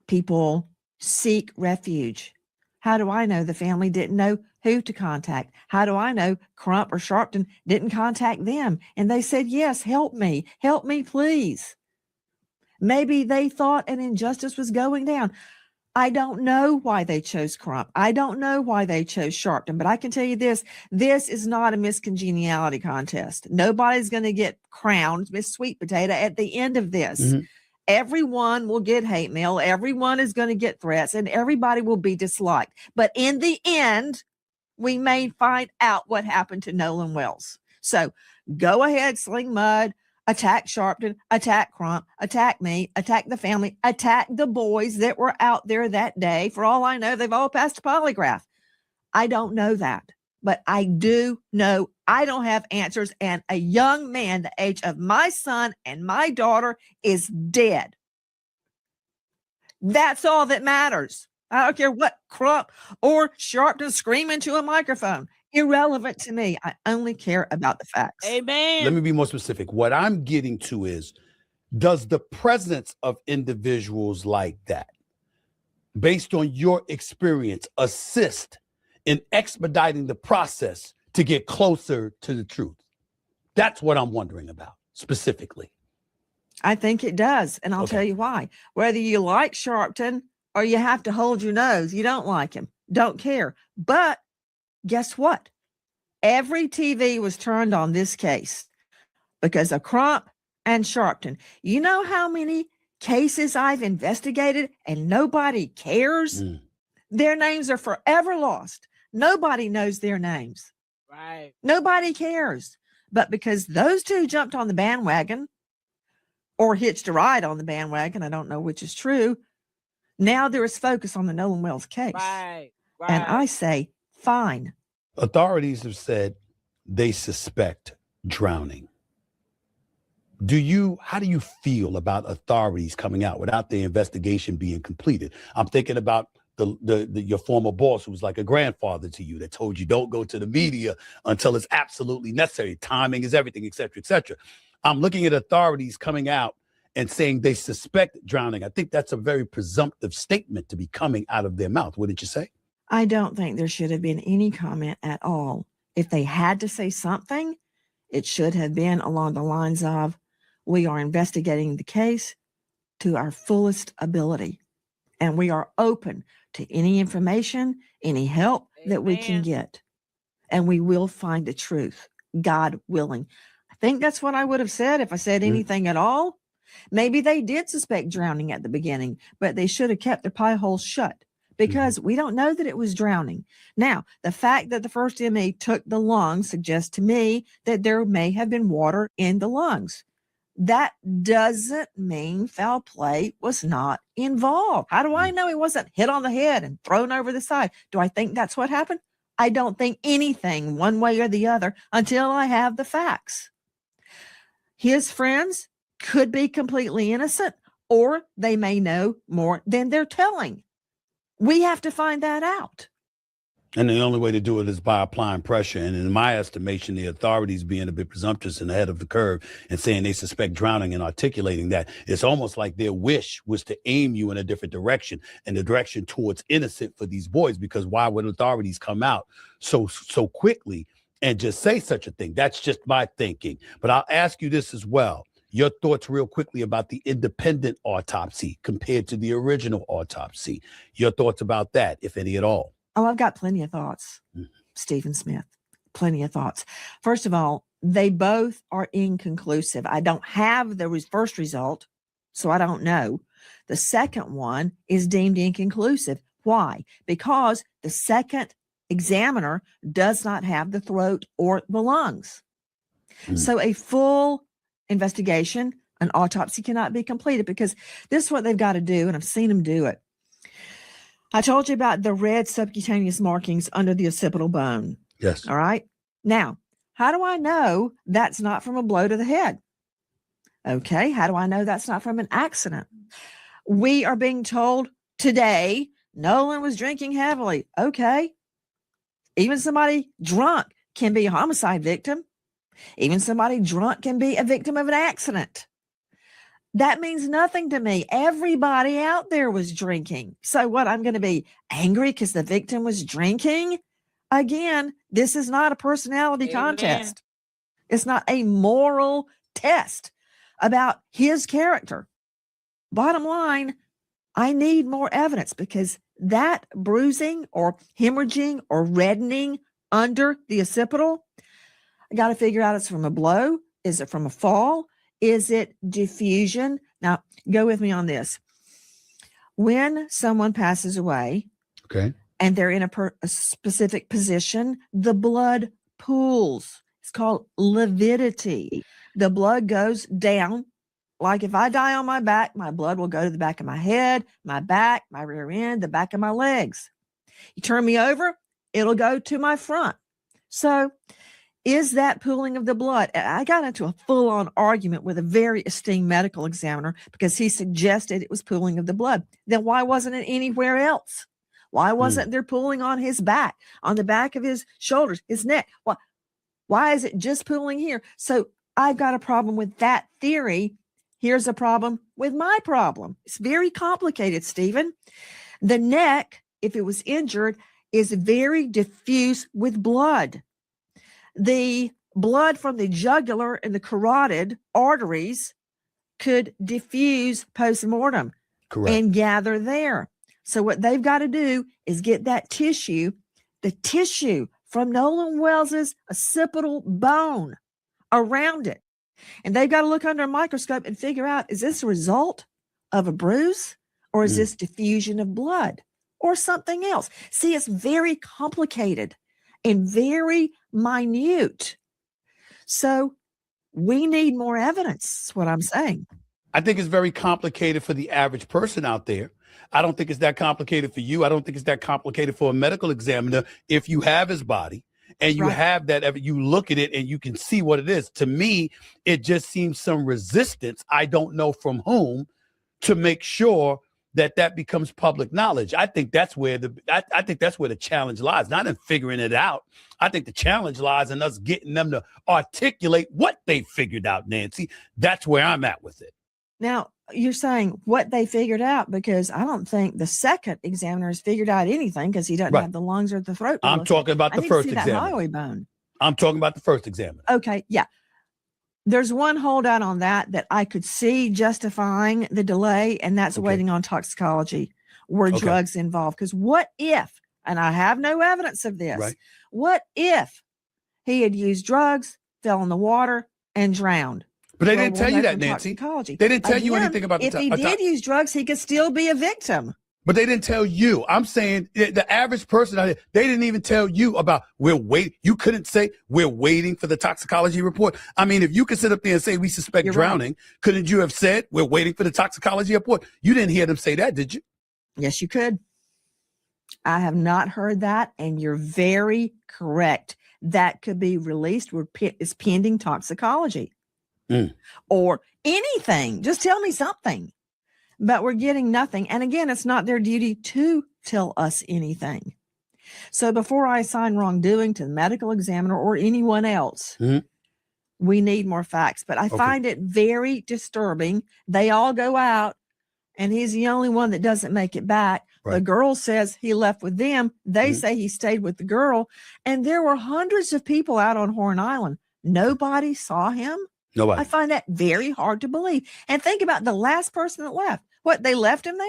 [SPEAKER 11] people seek refuge. How do I know the family didn't know who to contact? How do I know Crump or Sharpton didn't contact them? And they said, yes, help me, please. Maybe they thought an injustice was going down. I don't know why they chose Crump. I don't know why they chose Sharpton, but I can tell you this is not a Miss Congeniality contest. Nobody's going to get crowned Miss Sweet Potato at the end of this. Mm-hmm. Everyone will get hate mail. Everyone is going to get threats and everybody will be disliked. But in the end, we may find out what happened to Nolan Wells. So go ahead, sling mud, attack Sharpton, attack Crump, attack me, attack the family, attack the boys that were out there that day. For all I know, they've all passed a polygraph. I don't know that, but I do know I don't have answers. And a young man the age of my son and my daughter is dead. That's all that matters. I don't care what Crump or Sharpton scream into a microphone. Irrelevant to me. I only care about the facts.
[SPEAKER 1] Amen.
[SPEAKER 10] Let me be more specific. What I'm getting to is, does the presence of individuals like that, based on your experience, assist in expediting the process to get closer to the truth? That's what I'm wondering about specifically.
[SPEAKER 11] I think it does. And I'll tell you why. Whether you like Sharpton or you have to hold your nose, you don't like him, don't care. But guess what? Every TV was turned on this case because of Crump and Sharpton. You know how many cases I've investigated and nobody cares? Their names are forever lost. Nobody knows their names.
[SPEAKER 1] Right.
[SPEAKER 11] Nobody cares. But because those two jumped on the bandwagon or hitched a ride on the bandwagon, I don't know which is true, now there is focus on the Nolan Wells case.
[SPEAKER 1] Right.
[SPEAKER 11] And I say, fine.
[SPEAKER 10] Authorities have said they suspect drowning. How do you feel about authorities coming out without the investigation being completed? I'm thinking about your former boss, who was like a grandfather to you, that told you don't go to the media until it's absolutely necessary. Timing is everything, et cetera, et cetera. I'm looking at authorities coming out and saying they suspect drowning. I think that's a very presumptive statement to be coming out of their mouth. Wouldn't you say?
[SPEAKER 11] I don't think there should have been any comment at all. If they had to say something, it should have been along the lines of, we are investigating the case to our fullest ability, and we are open to any information, any help that we can get, and we will find the truth, God willing. I think that's what I would have said if I said anything at all. Maybe they did suspect drowning at the beginning, but they should have kept their pie holes shut, because we don't know that it was drowning. Now, the fact that the first ME took the lungs suggests to me that there may have been water in the lungs. That doesn't mean foul play was not involved. How do I know he wasn't hit on the head and thrown over the side? Do I think that's what happened? I don't think anything one way or the other until I have the facts. His friends could be completely innocent, or they may know more than they're telling. We have to find that out.
[SPEAKER 10] And the only way to do it is by applying pressure. And in my estimation, the authorities being a bit presumptuous and ahead of the curve and saying they suspect drowning and articulating that, it's almost like their wish was to aim you in a different direction, and the direction towards innocent for these boys. Because why would authorities come out so quickly and just say such a thing? That's just my thinking. But I'll ask you this as well. Your thoughts real quickly about the independent autopsy compared to the original autopsy. Your thoughts about that, if any at all.
[SPEAKER 11] Oh, I've got plenty of thoughts, Stephen Smith, plenty of thoughts. First of all, they both are inconclusive. I don't have the first result, so I don't know. The second one is deemed inconclusive. Why? Because the second examiner does not have the throat or the lungs. So a full investigation, an autopsy cannot be completed, because this is what they've got to do, and I've seen them do it. I told you about the red subcutaneous markings under the occipital bone.
[SPEAKER 10] Yes.
[SPEAKER 11] All right. Now, how do I know that's not from a blow to the head? Okay. How do I know that's not from an accident? We are being told today, Nolan was drinking heavily. Okay. Even somebody drunk can be a homicide victim. Even somebody drunk can be a victim of an accident. That means nothing to me. Everybody out there was drinking. So what, I'm going to be angry because the victim was drinking? Again, this is not a personality contest. It's not a moral test about his character. Bottom line, I need more evidence, because that bruising or hemorrhaging or reddening under the occipital, I got to figure out, it's from a blow. Is it from a fall? Is it diffusion? Now, go with me on this. When someone passes away,
[SPEAKER 10] Okay.
[SPEAKER 11] and they're in a specific position, the blood pools. It's called lividity. The blood goes down. Like if I die on my back, my blood will go to the back of my head, my back, my rear end, the back of my legs. You turn me over, it'll go to my front. So is that pooling of the blood? I got into a full-on argument with a very esteemed medical examiner because he suggested it was pooling of the blood. Then why wasn't it anywhere else? Why wasn't there pooling on his back, on the back of his shoulders, his neck? Why is it just pooling here? So I've got a problem with that theory. Here's a problem with my problem. It's very complicated, Stephen. The neck, if it was injured, is very diffuse with blood. The blood from the jugular and the carotid arteries could diffuse post-mortem and gather there. So what they've got to do is get that tissue, the tissue from Nolan Wells's occipital bone around it. And they've got to look under a microscope and figure out, is this a result of a bruise, or is this diffusion of blood or something else? See, it's very complicated and very minute. So we need more evidence, is what I'm saying.
[SPEAKER 10] I think it's very complicated for the average person out there. I don't think it's that complicated for you. I don't think it's that complicated for a medical examiner. If you have his body and you have that, you look at it and you can see what it is. To me, it just seems some resistance, I don't know from whom, to make sure that becomes public knowledge. I think that's where I think that's where the challenge lies, not in figuring it out. I think the challenge lies in us getting them to articulate what they figured out, Nancy. That's where I'm at with it.
[SPEAKER 11] Now, you're saying what they figured out, because I don't think the second examiner has figured out anything, because he doesn't have the lungs or the throat.
[SPEAKER 10] I'm talking about the first examiner.
[SPEAKER 11] That highway bone.
[SPEAKER 10] I'm talking about the first examiner.
[SPEAKER 11] Okay, yeah. There's one holdout on that I could see justifying the delay, and that's waiting on toxicology. Were drugs involved? Because what if, and I have no evidence of this, what if he had used drugs, fell in the water, and drowned?
[SPEAKER 10] But they didn't tell you that, Nancy. They didn't tell you anything about
[SPEAKER 11] if he did use drugs, he could still be a victim.
[SPEAKER 10] But they didn't tell you. I'm saying the average person out there, they didn't even tell you about, we're waiting. You couldn't say we're waiting for the toxicology report. I mean, if you could sit up there and say we suspect drowning, couldn't you have said we're waiting for the toxicology report? You didn't hear them say that, did you?
[SPEAKER 11] Yes, you could. I have not heard that, and you're very correct. That could be released. It's pending toxicology. Or anything. Just tell me something. But we're getting nothing. And again, it's not their duty to tell us anything. So before I assign wrongdoing to the medical examiner or anyone else, we need more facts. But I find it very disturbing. They all go out, and he's the only one that doesn't make it back. The girl says he left with them. They say he stayed with the girl. And there were hundreds of people out on Horn Island. Nobody saw him.
[SPEAKER 10] Nobody.
[SPEAKER 11] I find that very hard to believe. And think about the last person that left. What, they left him there?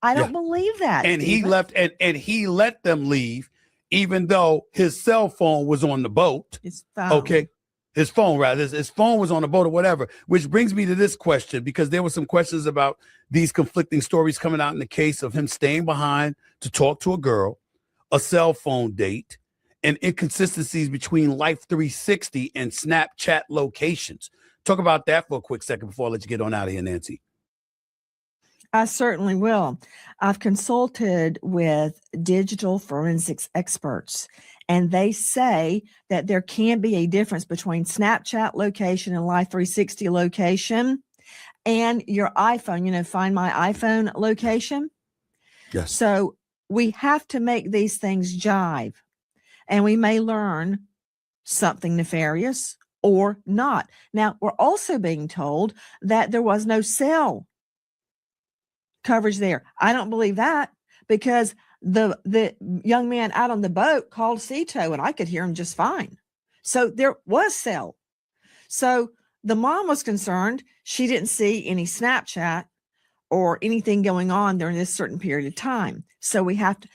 [SPEAKER 11] I don't believe that.
[SPEAKER 10] And he left, and he let them leave, even though his cell phone was on the boat.
[SPEAKER 11] His phone.
[SPEAKER 10] His phone, rather. His phone was on the boat or whatever, which brings me to this question, because there were some questions about these conflicting stories coming out in the case of him staying behind to talk to a girl, a cell phone date, and inconsistencies between Life 360 and Snapchat locations. Talk about that for a quick second before I let you get on out of here, Nancy.
[SPEAKER 11] I certainly will. I've consulted with digital forensics experts, and they say that there can be a difference between Snapchat location and Life 360 location and your iPhone, Find My iPhone location.
[SPEAKER 10] Yes.
[SPEAKER 11] So we have to make these things jive, and we may learn something nefarious or not. Now, we're also being told that there was no cell coverage there. I don't believe that, because the young man out on the boat called Cito, and I could hear him just fine. So there was cell. So the mom was concerned. She didn't see any Snapchat or anything going on during this certain period of time. So we have to,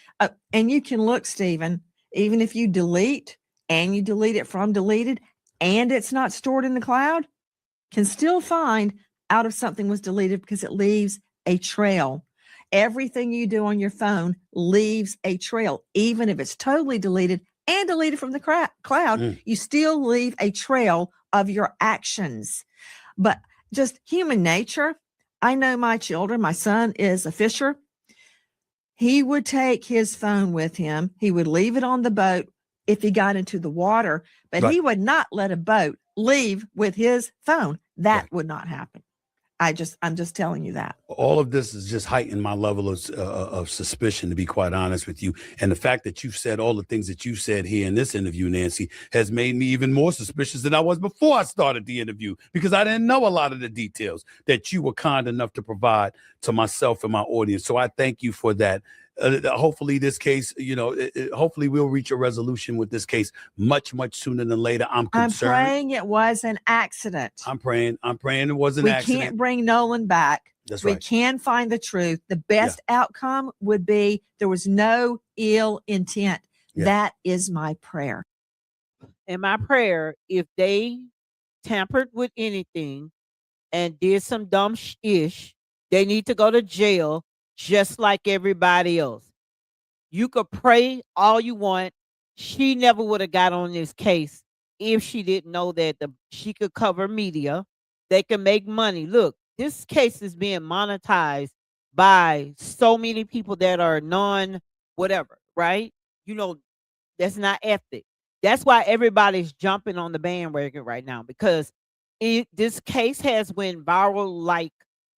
[SPEAKER 11] and you can look, Stephen, even if you delete and you delete it from deleted and it's not stored in the cloud, can still find out if something was deleted, because it leaves a trail. Everything you do on your phone leaves a trail. Even if it's totally deleted and deleted from the cloud, you still leave a trail of your actions. But just human nature. I know my children. My son is a fisher. He would take his phone with him. He would leave it on the boat if he got into the water, but he would not let a boat leave with his phone. That would not happen. I'm just telling you that.
[SPEAKER 10] All of this is just heightened my level of suspicion, to be quite honest with you. And the fact that you've said all the things that you said here in this interview, Nancy, has made me even more suspicious than I was before I started the interview, because I didn't know a lot of the details that you were kind enough to provide to myself and my audience. So I thank you for that. Hopefully this case, hopefully we'll reach a resolution with this case much, much sooner than later. I'm concerned.
[SPEAKER 11] I'm praying it was an accident.
[SPEAKER 10] I'm praying it was an accident.
[SPEAKER 11] We can't bring Nolan back.
[SPEAKER 10] That's right.
[SPEAKER 11] We can find the truth. The best outcome would be there was no ill intent. Yeah. That is my prayer.
[SPEAKER 1] And my prayer, if they tampered with anything and did some dumb ish, they need to go to jail just like everybody else. You could pray all you want. She never would have got on this case if she didn't know that she could cover media. They can make money. Look, this case is being monetized by so many people that are non-whatever, right? That's not ethic. That's why everybody's jumping on the bandwagon right now, because this case has went viral like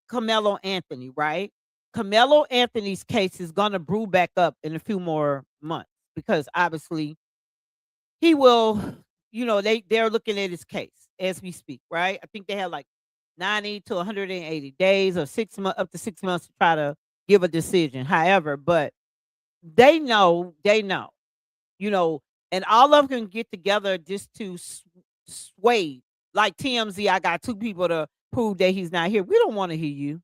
[SPEAKER 1] Carmelo Anthony, right? Carmelo Anthony's case is going to brew back up in a few more months, because obviously he will, they're looking at his case as we speak, right? I think they have like 90 to 180 days or 6 months, up to 6 months to try to give a decision. However, but they know, and all of them can get together just to sway. Like TMZ, I got 2 people to prove that he's not here. We don't want to hear you.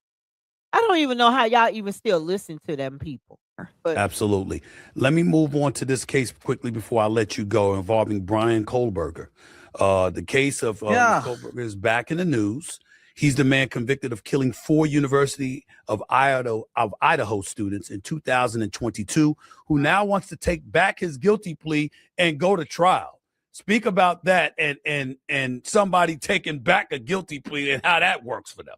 [SPEAKER 1] I don't even know how y'all even still listen to them people. But
[SPEAKER 10] absolutely. Let me move on to this case quickly before I let you go, involving Brian Kohlberger. The case of Kohlberger is back in the news. He's the man convicted of killing 4 University of Idaho students in 2022, who now wants to take back his guilty plea and go to trial. Speak about that and somebody taking back a guilty plea and how that works for them.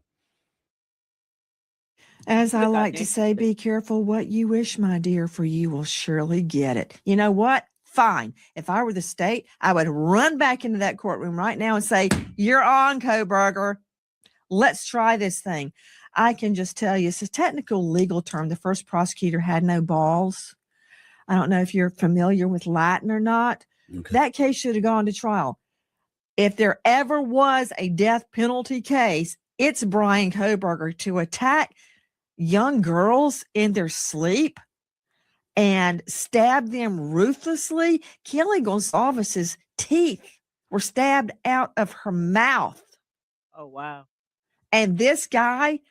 [SPEAKER 11] As I like to say, be careful what you wish, my dear, for you will surely get it. You know what? Fine. If I were the state, I would run back into that courtroom right now and say, you're on, Kohlberger. Let's try this thing. I can just tell you, it's a technical legal term. The first prosecutor had no balls. I don't know if you're familiar with Latin or not. Okay. That case should have gone to trial. If there ever was a death penalty case, it's Brian Kohlberger. To attack young girls in their sleep and stab them ruthlessly. Kelly Gonsalves's teeth were stabbed out of her mouth.
[SPEAKER 1] Oh, wow.
[SPEAKER 11] And this guy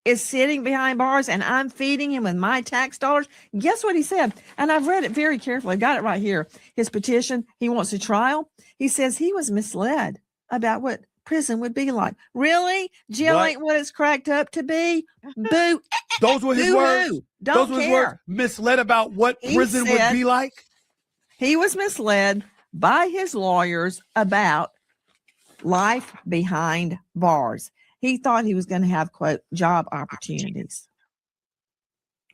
[SPEAKER 11] is sitting behind bars and I'm feeding him with my tax dollars. Guess what he said? And I've read it very carefully. I've got it right here. His petition, he wants a trial. He says he was misled about what prison would be like. Really? Jail ain't what it's cracked up to be? Boo.
[SPEAKER 10] Those were his words.
[SPEAKER 11] Don't care.
[SPEAKER 10] His words. Misled about what prison would be like?
[SPEAKER 11] He was misled by his lawyers about life behind bars. He thought he was going to have, quote, job opportunities.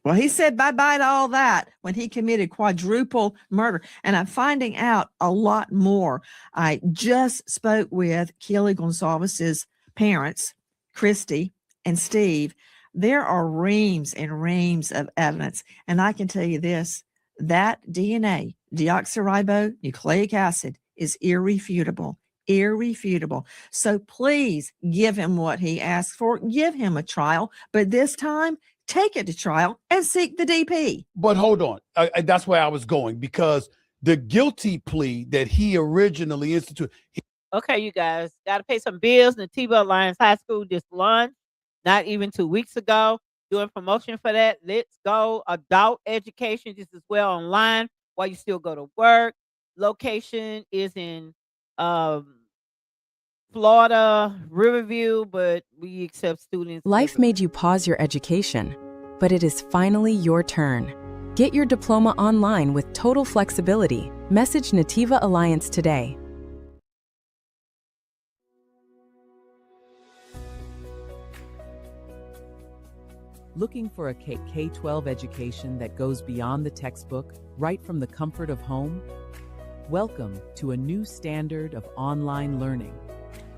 [SPEAKER 11] Well, he said bye-bye to all that when he committed quadruple murder. And I'm finding out a lot more. I just spoke with Kelly Gonsalves's parents, Christy and Steve. There are reams and reams of evidence. And I can tell you this, that DNA, deoxyribonucleic acid, is irrefutable. Irrefutable. So please give him what he asked for. Give him a trial, but this time take it to trial and seek the DP.
[SPEAKER 10] But hold on. That's where I was going, because the guilty plea that he originally instituted.
[SPEAKER 1] Okay, you guys got to pay some bills. Nativa Alliance High School just launched not even 2 weeks ago. Doing promotion for that. Let's Go Adult Education just as well online while you still go to work. Location is in Florida, Riverview, but we accept students.
[SPEAKER 12] Life made you pause your education, but it is finally your turn. Get your diploma online with total flexibility. Message Nativa Alliance today.
[SPEAKER 13] Looking for a K-12 education that goes beyond the textbook, right from the comfort of home? Welcome to a new standard of online learning.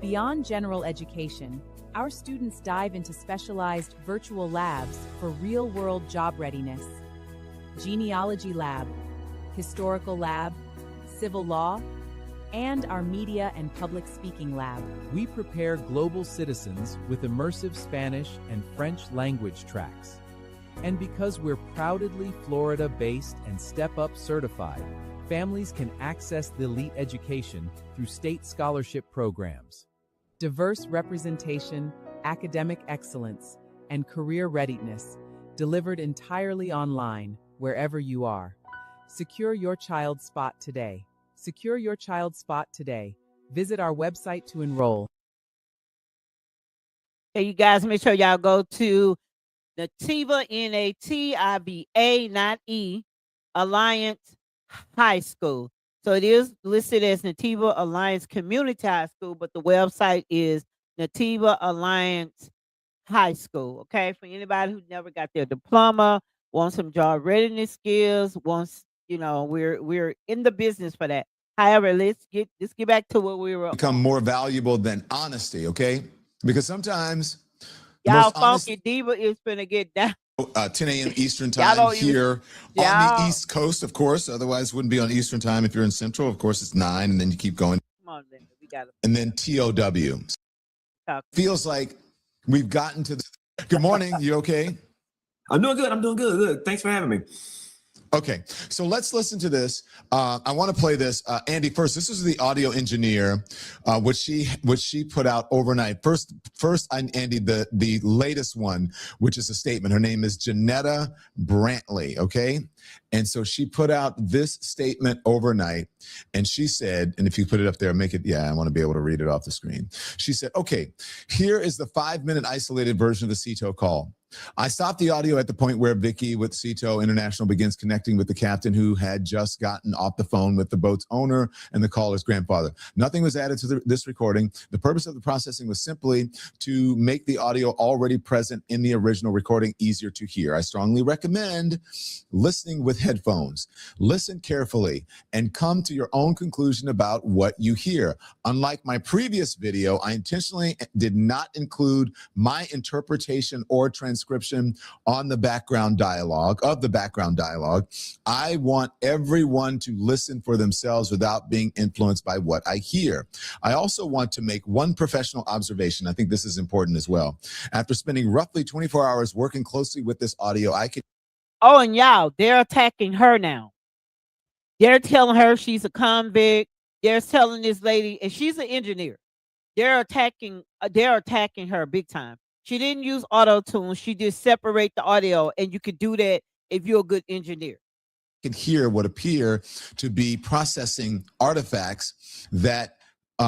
[SPEAKER 14] Beyond general education, our students dive into specialized virtual labs for real-world job readiness. Genealogy lab, historical lab, civil law, and our media and public speaking lab.
[SPEAKER 15] We prepare global citizens with immersive Spanish and French language tracks. And because we're proudly Florida-based and Step Up certified, families can access the elite education through state scholarship programs.
[SPEAKER 13] Diverse representation, academic excellence, and career readiness, delivered entirely online, wherever you are. Secure your child's spot today. Secure your child's spot today. Visit our website to enroll.
[SPEAKER 1] Hey, you guys, make sure y'all go to Nativa, N-A-T-I-V-A, not E, Alliance High School. So it is listed as Nativa Alliance Community High School, but the website is Nativa Alliance High School. Okay, for anybody who never got their diploma, wants some job readiness skills, wants, you know, we're in the business for that. However, let's get back to what we were.
[SPEAKER 16] Become more valuable than honesty, okay? Because sometimes
[SPEAKER 1] y'all funky diva is finna get down.
[SPEAKER 16] 10 a.m. Eastern time here on the East Coast, of course. Otherwise, wouldn't be on Eastern time. If you're in Central, of course, it's 9, and then you keep going.
[SPEAKER 1] Come on, Linda, we got it.
[SPEAKER 16] And then TOW. Feels like we've gotten to the. Good morning. You okay?
[SPEAKER 17] I'm doing good. I'm doing good. Good. Thanks for having me.
[SPEAKER 16] Okay, so let's listen to this. I want to play this. Andy, first, this is the audio engineer, which she put out overnight. First, Andy, the latest one, which is a statement. Her name is Janetta Brantley, okay? And so she put out this statement overnight, and she said, and if you put it up there, make it, yeah, I want to be able to read it off the screen. She said, okay, here is the 5-minute isolated version of the CETO call. I stopped the audio at the point where Vicky with CETO International begins connecting with the captain who had just gotten off the phone with the boat's owner and the caller's grandfather. Nothing was added to this recording. The purpose of the processing was simply to make the audio already present in the original recording easier to hear. I strongly recommend listening with headphones. Listen carefully and come to your own conclusion about what you hear. Unlike my previous video, I intentionally did not include my interpretation or transcription on the background dialogue. I want everyone to listen for themselves without being influenced by what I hear. I also want to make one professional observation. I think this is important as well. After spending roughly 24 hours working closely with this audio, I could.
[SPEAKER 1] Oh, and y'all, they're attacking her now. They're telling her she's a convict. They're telling this lady, and she's an engineer. They're attacking her big time. She didn't use auto-tune. She just separate the audio, and you could do that if you're a good engineer.
[SPEAKER 16] Can hear what appear to be processing artifacts that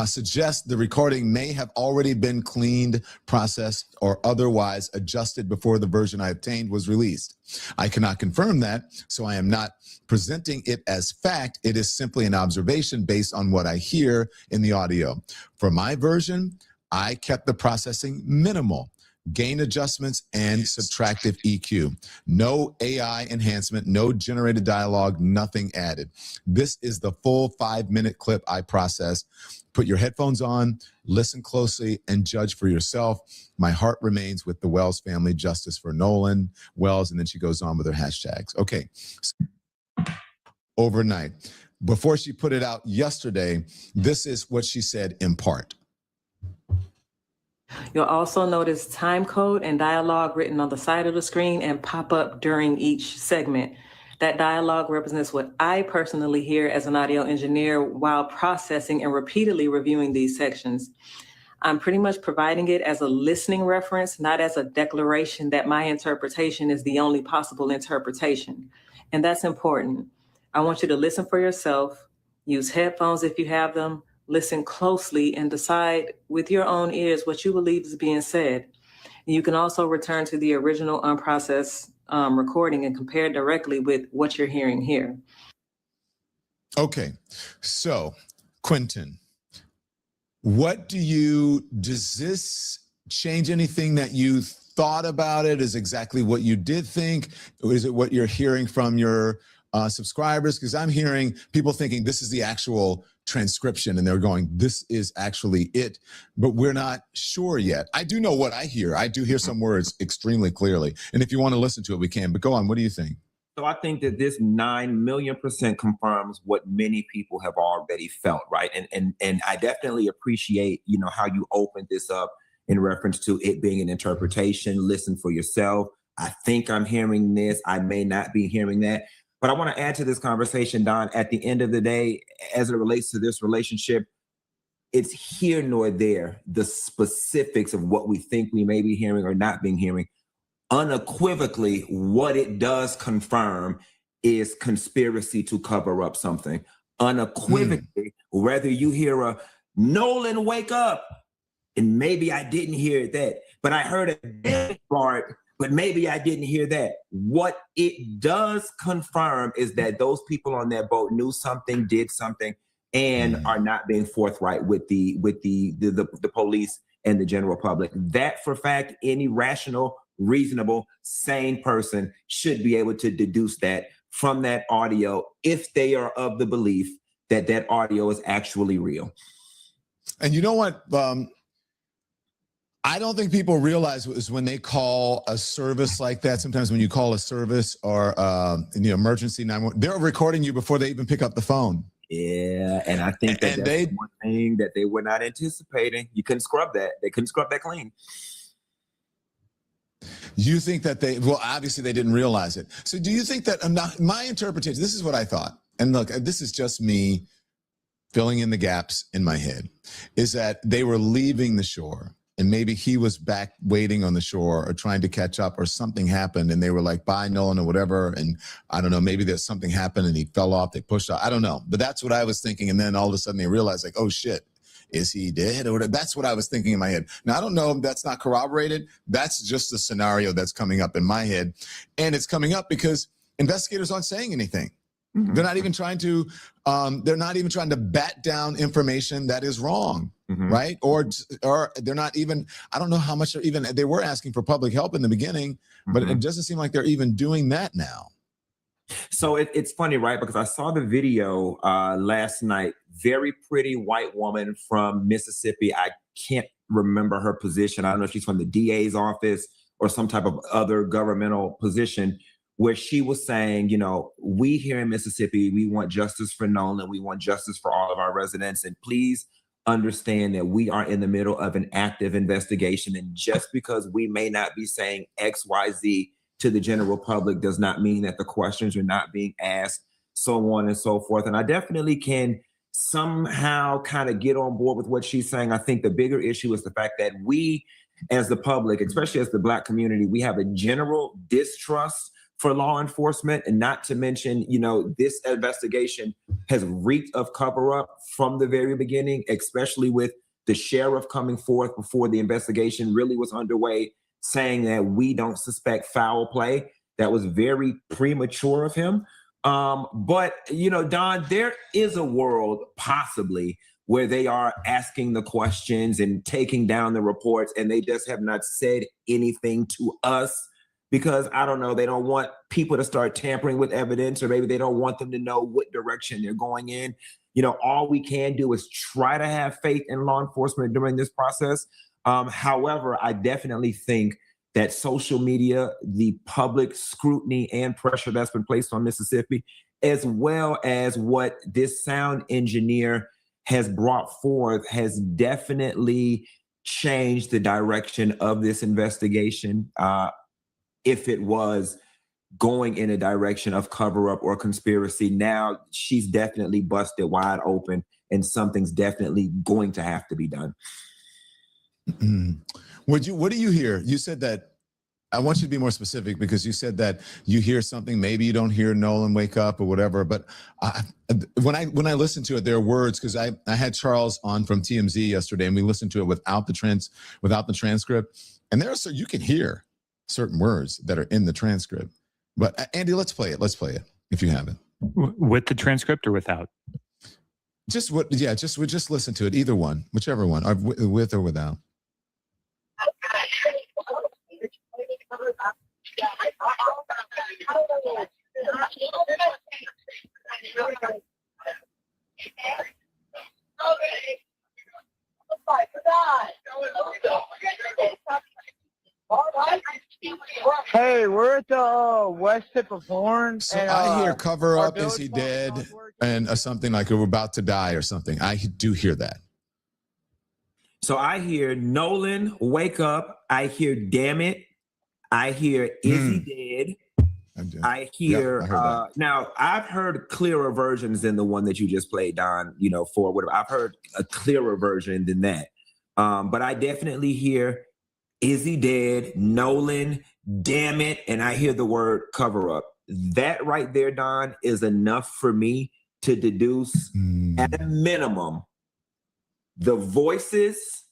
[SPEAKER 16] suggest the recording may have already been cleaned, processed, or otherwise adjusted before the version I obtained was released. I cannot confirm that, so I am not presenting it as fact. It is simply an observation based on what I hear in the audio. For my version, I kept the processing minimal. gain adjustments, and subtractive EQ. No AI enhancement, no generated dialogue, nothing added. This is the full 5-minute clip I processed. Put your headphones on, listen closely, and judge for yourself. My heart remains with the Wells family. Justice for Nolan Wells. And then she goes on with her hashtags. Okay. Overnight. Before she put it out yesterday, this is what she said in part.
[SPEAKER 18] You'll also notice time code and dialogue written on the side of the screen and pop up during each segment. That dialogue represents what I personally hear as an audio engineer while processing and repeatedly reviewing these sections. I'm pretty much providing it as a listening reference, not as a declaration that my interpretation is the only possible interpretation. And that's important. I want you to listen for yourself, use headphones if you have them, listen closely, and decide with your own ears what you believe is being said. You can also return to the original unprocessed recording and compare directly with what you're hearing here.
[SPEAKER 16] Okay, so Quentin, does this change anything that you thought about it? Is exactly what you did think? Or is it what you're hearing from your subscribers? Because I'm hearing people thinking this is the actual transcription and they're going, this is actually it, but we're not sure yet. I do know what I hear. I do hear some words extremely clearly. And if you want to listen to it, we can, but go on. What do you think?
[SPEAKER 19] So I think that this 9,000,000% confirms what many people have already felt, right? And I definitely appreciate, how you opened this up in reference to it being an interpretation. Listen for yourself. I think I'm hearing this. I may not be hearing that. But I want to add to this conversation, Don, at the end of the day, as it relates to this relationship, it's here nor there, the specifics of what we think we may be hearing or not being hearing. Unequivocally, what it does confirm is conspiracy to cover up something. Unequivocally, whether you hear a Nolan wake up, and maybe I didn't hear that, but I heard a part, but maybe I didn't hear that. What it does confirm is that those people on that boat knew something, did something, and are not being forthright with the police and the general public. That, for fact, any rational, reasonable, sane person should be able to deduce that from that audio if they are of the belief that that audio is actually real.
[SPEAKER 16] And you know what? I don't think people realize is when they call a service like that. Sometimes when you call a service or emergency 911, they're recording you before they even pick up the phone.
[SPEAKER 19] Yeah, and I think that's one thing that they were not anticipating. You couldn't scrub that. They couldn't scrub that clean.
[SPEAKER 16] You think that obviously they didn't realize it. So do you think that, my interpretation, this is what I thought, and look, this is just me filling in the gaps in my head, is that they were leaving the shore. And maybe he was back waiting on the shore or trying to catch up, or something happened and they were like, bye, Nolan, or whatever. And I don't know, maybe there's something happened and he fell off, they pushed off. I don't know. But that's what I was thinking. And then all of a sudden they realized, like, oh shit, is he dead? Or whatever. That's what I was thinking in my head. Now, I don't know if that's not corroborated. That's just the scenario that's coming up in my head. And it's coming up because investigators aren't saying anything. Mm-hmm. They're not even trying to bat down information that is wrong. Mm-hmm. Right? Or they're not even, I don't know how much they were asking for public help in the beginning, but it doesn't seem like they're even doing that now.
[SPEAKER 19] So it's funny, right? Because I saw the video last night, very pretty white woman from Mississippi. I can't remember her position. I don't know if she's from the DA's office or some type of other governmental position, where she was saying, we here in Mississippi, we want justice for Nolan. We want justice for all of our residents. And please understand that we are in the middle of an active investigation. And just because we may not be saying X, Y, Z to the general public does not mean that the questions are not being asked, so on and so forth. And I definitely can somehow kind of get on board with what she's saying. I think the bigger issue is the fact that we, as the public, especially as the Black community, we have a general distrust for law enforcement, and not to mention, this investigation has reeked of cover-up from the very beginning, especially with the sheriff coming forth before the investigation really was underway, saying that we don't suspect foul play. That was very premature of him. But, Don, there is a world possibly where they are asking the questions and taking down the reports, and they just have not said anything to us because, I don't know, they don't want people to start tampering with evidence, or maybe they don't want them to know what direction they're going in. You know, all we can do is try to have faith in law enforcement during this process. However, I definitely think that social media, the public scrutiny and pressure that's been placed on Mississippi, as well as what this sound engineer has brought forth, has definitely changed the direction of this investigation. If it was going in a direction of cover-up or conspiracy, now she's definitely busted wide open, and something's definitely going to have to be done.
[SPEAKER 16] What do you hear? You said that, I want you to be more specific, because you said that you hear something, maybe you don't hear Nolan wake up or whatever, but when I listened to it, there are words, because I had Charles on from TMZ yesterday, and we listened to it without the transcript, and you can hear certain words that are in the transcript. But Andy, let's play it if you have it.
[SPEAKER 20] With the transcript or without?
[SPEAKER 16] Just listen to it, either one, whichever one, or with or without.
[SPEAKER 21] Hey, we're at the west tip of Horn.
[SPEAKER 16] So I hear cover up, is he dead? And something like we're about to die or something. I do hear that.
[SPEAKER 19] So I hear Nolan, wake up. I hear, damn it. I hear, is he dead? I hear, now I've heard clearer versions than the one that you just played, Don, for whatever. I've heard a clearer version than that. But I definitely hear, is he dead? Nolan, damn it. And I hear the word cover up. That right there, Don, is enough for me to deduce at a minimum the voices,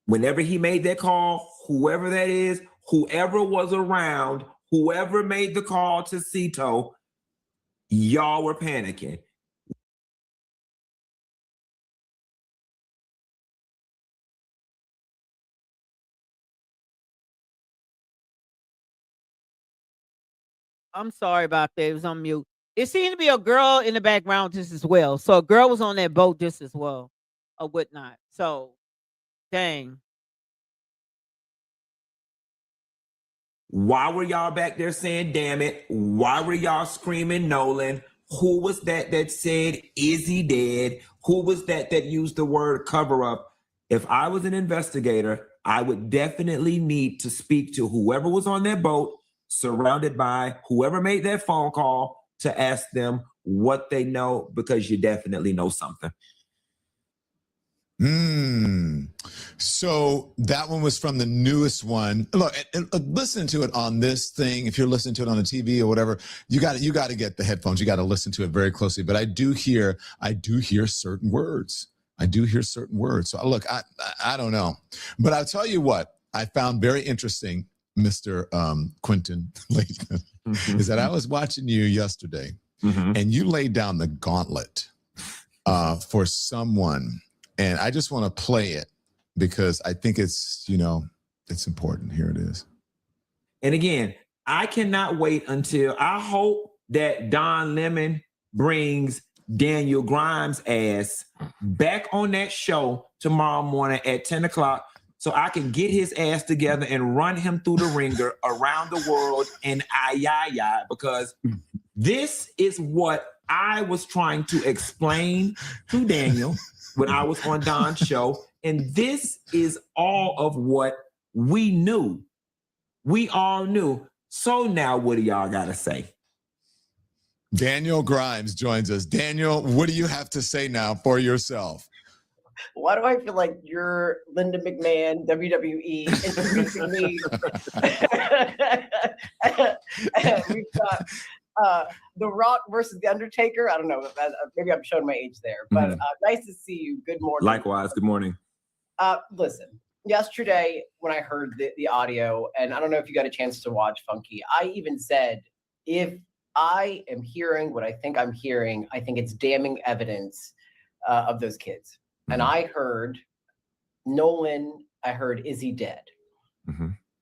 [SPEAKER 19] whenever he made that call, whoever that is, whoever was around, whoever made the call to Cito, y'all were panicking.
[SPEAKER 1] I'm sorry about that. It was on mute. It seemed to be a girl in the background just as well. So a girl was on that boat just as well, or whatnot. So, dang.
[SPEAKER 19] Why were y'all back there saying, damn it? Why were y'all screaming Nolan? Who was that said, is he dead? Who was that used the word cover up? If I was an investigator, I would definitely need to speak to whoever was on that boat, surrounded by whoever made that phone call, to ask them what they know, because you definitely know something.
[SPEAKER 16] So that one was from the newest one. Look, listen to it on this thing. If you're listening to it on the TV or whatever, you got to get the headphones. You got to listen to it very closely. But I do hear certain words. So look, I don't know, but I'll tell you what I found very interesting, Mr. Quentin Layton, is that I was watching you yesterday, and you laid down the gauntlet for someone. And I just want to play it because I think it's important. Here it is.
[SPEAKER 19] And again, I cannot wait until, I hope that Don Lemon brings Daniel Grimes' ass back on that show tomorrow morning at 10 o'clock so I can get his ass together and run him through the ringer around the world in Ayaya, because this is what I was trying to explain to Daniel when I was on Don's show. And this is all of what we knew. We all knew. So now what do y'all got to say?
[SPEAKER 16] Daniel Grimes joins us. Daniel, what do you have to say now for yourself?
[SPEAKER 22] Why do I feel like you're Linda McMahon, WWE, introducing me? We've got The Rock versus The Undertaker. I don't know. Maybe I'm showing my age there, but nice to see you. Good morning.
[SPEAKER 19] Likewise. Good morning.
[SPEAKER 22] Listen, yesterday when I heard the audio, and I don't know if you got a chance to watch Funky, I even said, if I am hearing what I think I'm hearing, I think it's damning evidence of those kids. And I heard Nolan, I heard, is he dead?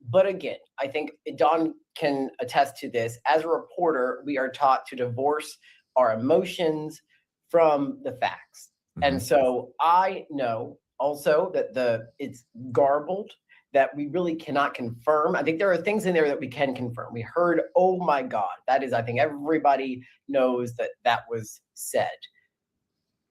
[SPEAKER 22] But again, I think Don can attest to this. As a reporter, we are taught to divorce our emotions from the facts. And so I know also that it's garbled, that we really cannot confirm. I think there are things in there that we can confirm. We heard, oh my God, that is, I think everybody knows that was said.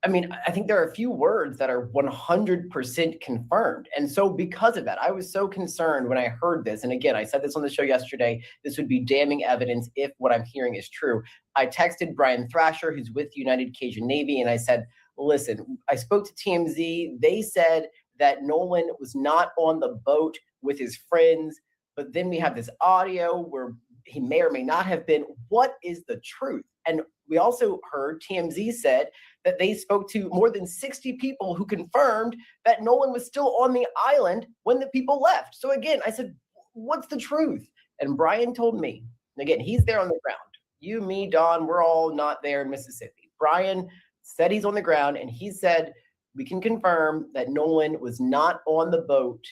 [SPEAKER 22] I mean, I think there are a few words that are 100% confirmed. And so because of that, I was so concerned when I heard this. And again, I said this on the show yesterday, this would be damning evidence if what I'm hearing is true. I texted Brian Thrasher, who's with United Cajun Navy, and I said, listen, I spoke to TMZ. They said that Nolan was not on the boat with his friends, but then we have this audio where he may or may not have been. What is the truth? And we also heard TMZ said that they spoke to more than 60 people who confirmed that Nolan was still on the island when the people left. So again, I said, what's the truth? And Brian told me, and again, he's there on the ground. You, me, Don, we're all not there in Mississippi. Brian said he's on the ground, and he said, we can confirm that Nolan was not on the boat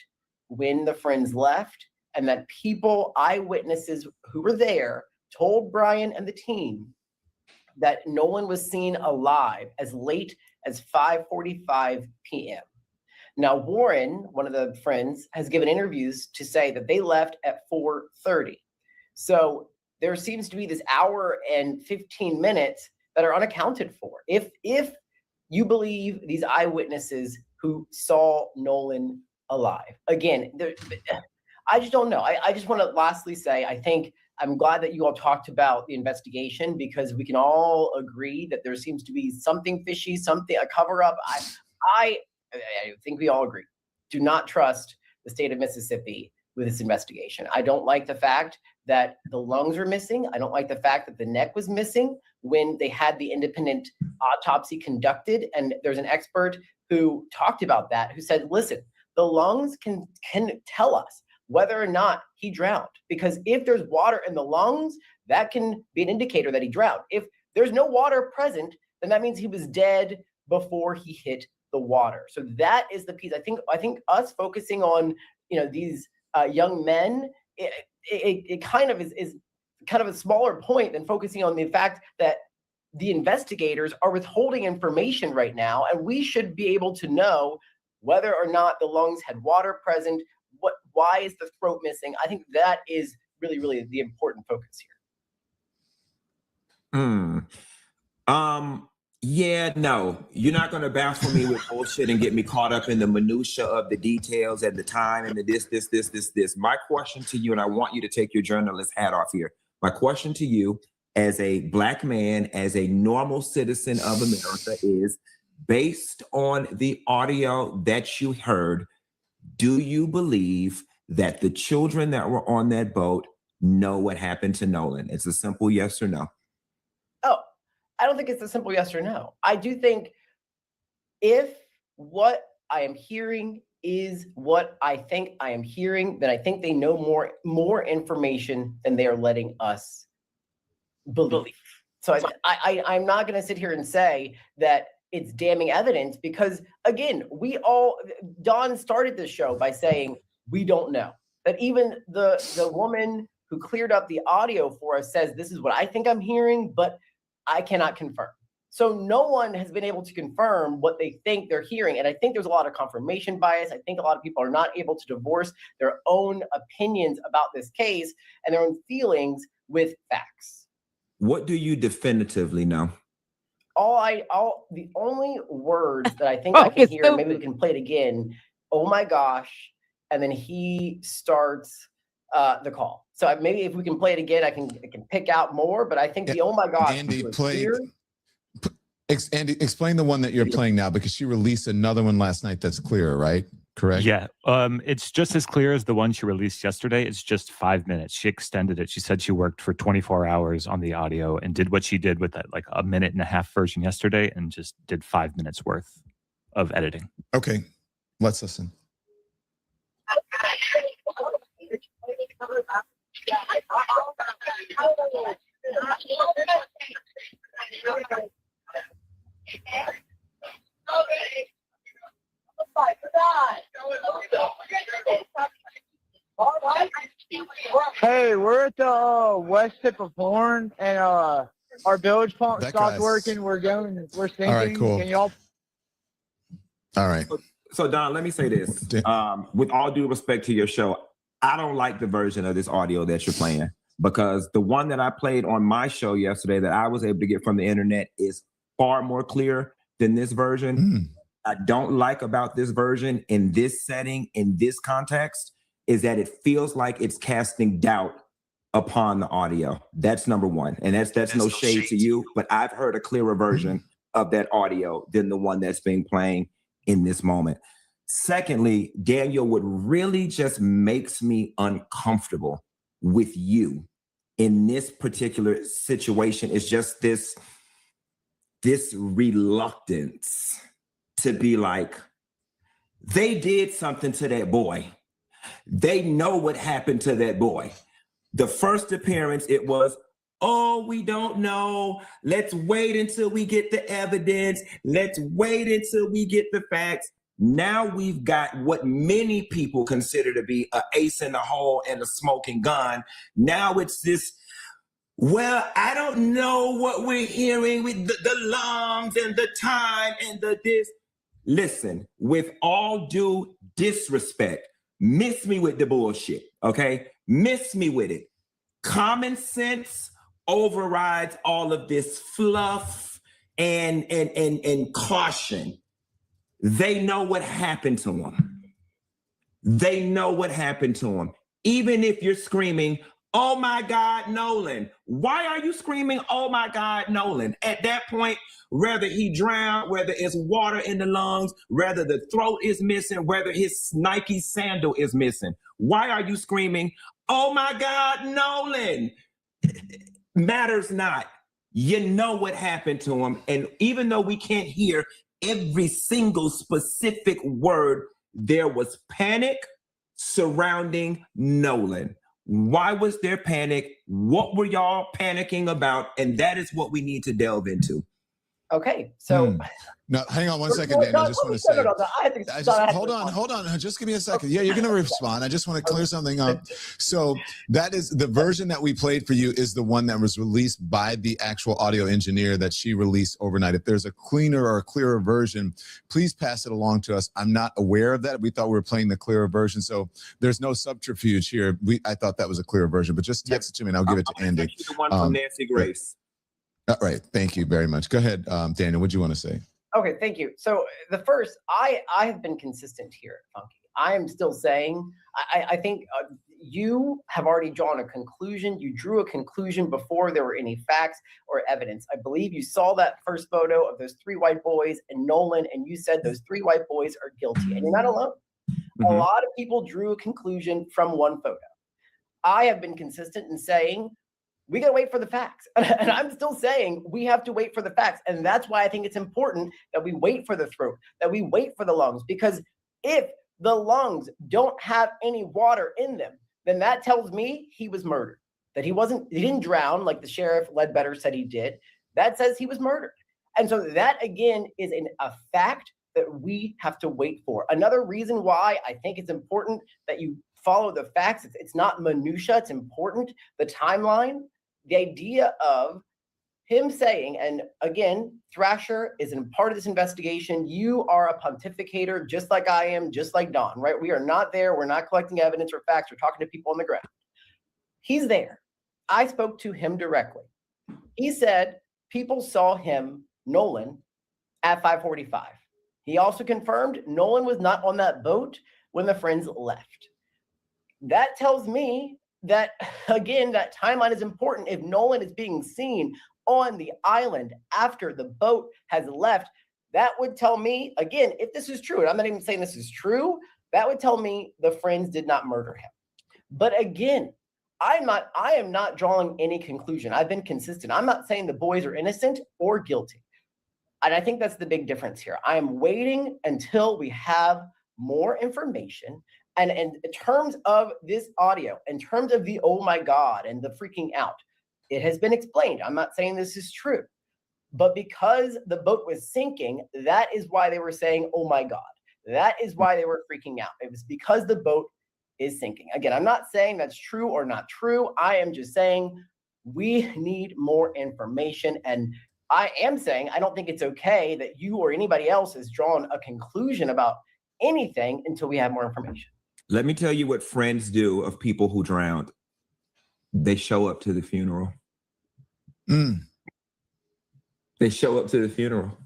[SPEAKER 22] when the friends left, and that people, eyewitnesses who were there, told Brian and the team that Nolan was seen alive as late as 5:45 p.m. Now, Warren, one of the friends, has given interviews to say that they left at 4:30. So there seems to be this hour and 15 minutes that are unaccounted for. If you believe these eyewitnesses who saw Nolan alive, again, I just don't know. I just want to lastly say, I think I'm glad that you all talked about the investigation, because we can all agree that there seems to be something fishy, a cover up. I think we all agree. Do not trust the state of Mississippi with this investigation. I don't like the fact that the lungs are missing. I don't like the fact that the neck was missing when they had the independent autopsy conducted. And there's an expert who talked about that, who said, listen, the lungs can tell us whether or not he drowned. Because if there's water in the lungs, that can be an indicator that he drowned. If there's no water present, then that means he was dead before he hit the water. So that is the piece. I think us focusing on, these young men, it kind of is kind of a smaller point than focusing on the fact that the investigators are withholding information right now, and we should be able to know whether or not the lungs had water present. Why is the throat missing? I think that is really, really the important focus here.
[SPEAKER 19] Yeah, no, you're not going to bounce for me with bullshit and get me caught up in the minutia of the details and the time and the this. My question to you, and I want you to take your journalist hat off here. My question to you, as a Black man, as a normal citizen of America, is, based on the audio that you heard, do you believe that the children that were on that boat know what happened to Nolan? It's a simple yes or no.
[SPEAKER 22] Oh, I don't think it's a simple yes or no. I do think if what I am hearing is what I think I am hearing, then I think they know more information than they are letting us believe. So I'm not going to sit here and say that it's damning evidence, because again, Don started this show by saying, we don't know. That even the woman who cleared up the audio for us says, this is what I think I'm hearing, but I cannot confirm. So no one has been able to confirm what they think they're hearing. And I think there's a lot of confirmation bias. I think a lot of people are not able to divorce their own opinions about this case and their own feelings with facts.
[SPEAKER 19] What do you definitively know?
[SPEAKER 22] The only words that I think I can hear, maybe we can play it again. Oh my gosh. And then he starts the call. So maybe if we can play it again, I can pick out more, but I think the oh my gosh.
[SPEAKER 16] Andy, Andy, explain the one that you're playing now, because she released another one last night that's clearer, right? Correct?
[SPEAKER 20] Yeah. It's just as clear as the one she released yesterday. It's just 5 minutes. She extended it. She said she worked for 24 hours on the audio and did what she did with that, like a 1.5-minute version yesterday, and just did 5 minutes worth of editing.
[SPEAKER 16] Okay. Let's listen.
[SPEAKER 21] Hey, we're at the west tip of Horn, and our bilge pump
[SPEAKER 16] That
[SPEAKER 21] stopped
[SPEAKER 16] guy's-
[SPEAKER 21] working. We're sinking.
[SPEAKER 16] All right, cool.
[SPEAKER 21] Can y'all?
[SPEAKER 16] All right.
[SPEAKER 19] So Don, let me say this. With all due respect to your show, I don't like the version of this audio that you're playing, because the one that I played on my show yesterday that I was able to get from the internet is far more clear than this version. I don't like about this version in this setting, in this context, is that it feels like it's casting doubt upon the audio. That's number one. And that's no shade to you, but I've heard a clearer version of that audio than the one that's being playing in this moment. Secondly, Daniel, what really just makes me uncomfortable with you in this particular situation is just this reluctance to be like, they did something to that boy. They know what happened to that boy. The first appearance, it was, oh, we don't know. Let's wait until we get the evidence. Let's wait until we get the facts. Now we've got what many people consider to be an ace in the hole and a smoking gun. Now it's this, well, I don't know what we're hearing with the lungs and the time and the this. Listen, with all due disrespect, miss me with the bullshit, okay? Miss me with it. Common sense overrides all of this fluff and caution. They know what happened to him. They know what happened to him. Even if you're screaming, oh my God, Nolan. Why are you screaming, oh my God, Nolan? At that point, whether he drowned, whether it's water in the lungs, whether the throat is missing, whether his Nike sandal is missing. Why are you screaming, oh my God, Nolan? Matters not. You know what happened to him. And even though we can't hear every single specific word, there was panic surrounding Nolan. Why was there panic? What were y'all panicking about? And that is what we need to delve into.
[SPEAKER 22] Okay, so
[SPEAKER 16] No, hang on one second, Dan. I just want to say. Hold on. Just give me a second. Yeah, you're going to respond. I just want to clear something up. So that is the version that we played for you is the one that was released by the actual audio engineer that she released overnight. If there's a cleaner or a clearer version, please pass it along to us. I'm not aware of that. We thought we were playing the clearer version. So there's no subterfuge here. I thought that was a clearer version, but just text it to me and I'll give it to Andy.
[SPEAKER 19] The one from Nancy Grace.
[SPEAKER 16] All right. Thank you very much. Go ahead, Daniel. What do you want to say?
[SPEAKER 22] Okay, thank you. So the first, I have been consistent here, Funky. I am still saying, I think you have already drawn a conclusion. You drew a conclusion before there were any facts or evidence. I believe you saw that first photo of those three white boys and Nolan, and you said those three white boys are guilty, and you're not alone. A lot of people drew a conclusion from one photo. I have been consistent in saying, we got to wait for the facts. And I'm still saying we have to wait for the facts. And that's why I think it's important that we wait for the throat, that we wait for the lungs, because if the lungs don't have any water in them, then that tells me he was murdered, that he didn't drown like the sheriff Ledbetter said he did. That says he was murdered. And so that again is a fact that we have to wait for. Another reason why I think it's important that you follow the facts. It's not minutia. It's important. The timeline, the idea of him saying, and again, Thrasher is a part of this investigation. You are a pontificator, just like I am, just like Don, right? We are not there. We're not collecting evidence or facts. We're talking to people on the ground. He's there. I spoke to him directly. He said people saw him, Nolan, at 5:45. He also confirmed Nolan was not on that boat when the friends left. That tells me that, again, that timeline is important. If Nolan is being seen on the island after the boat has left, that would tell me, again, if this is true, and I'm not even saying this is true, that would tell me the friends did not murder him. But again, I am not drawing any conclusion. I've been consistent. I'm not saying the boys are innocent or guilty. And I think that's the big difference here. I am waiting until we have more information. And in terms of this audio, in terms of the oh my God and the freaking out, it has been explained. I'm not saying this is true. But because the boat was sinking, that is why they were saying, oh my God. That is why they were freaking out. It was because the boat is sinking. Again, I'm not saying that's true or not true. I am just saying we need more information. And I am saying I don't think it's okay that you or anybody else has drawn a conclusion about anything until we have more information.
[SPEAKER 19] Let me tell you what friends do of people who drowned. They show up to the funeral. They show up to the funeral.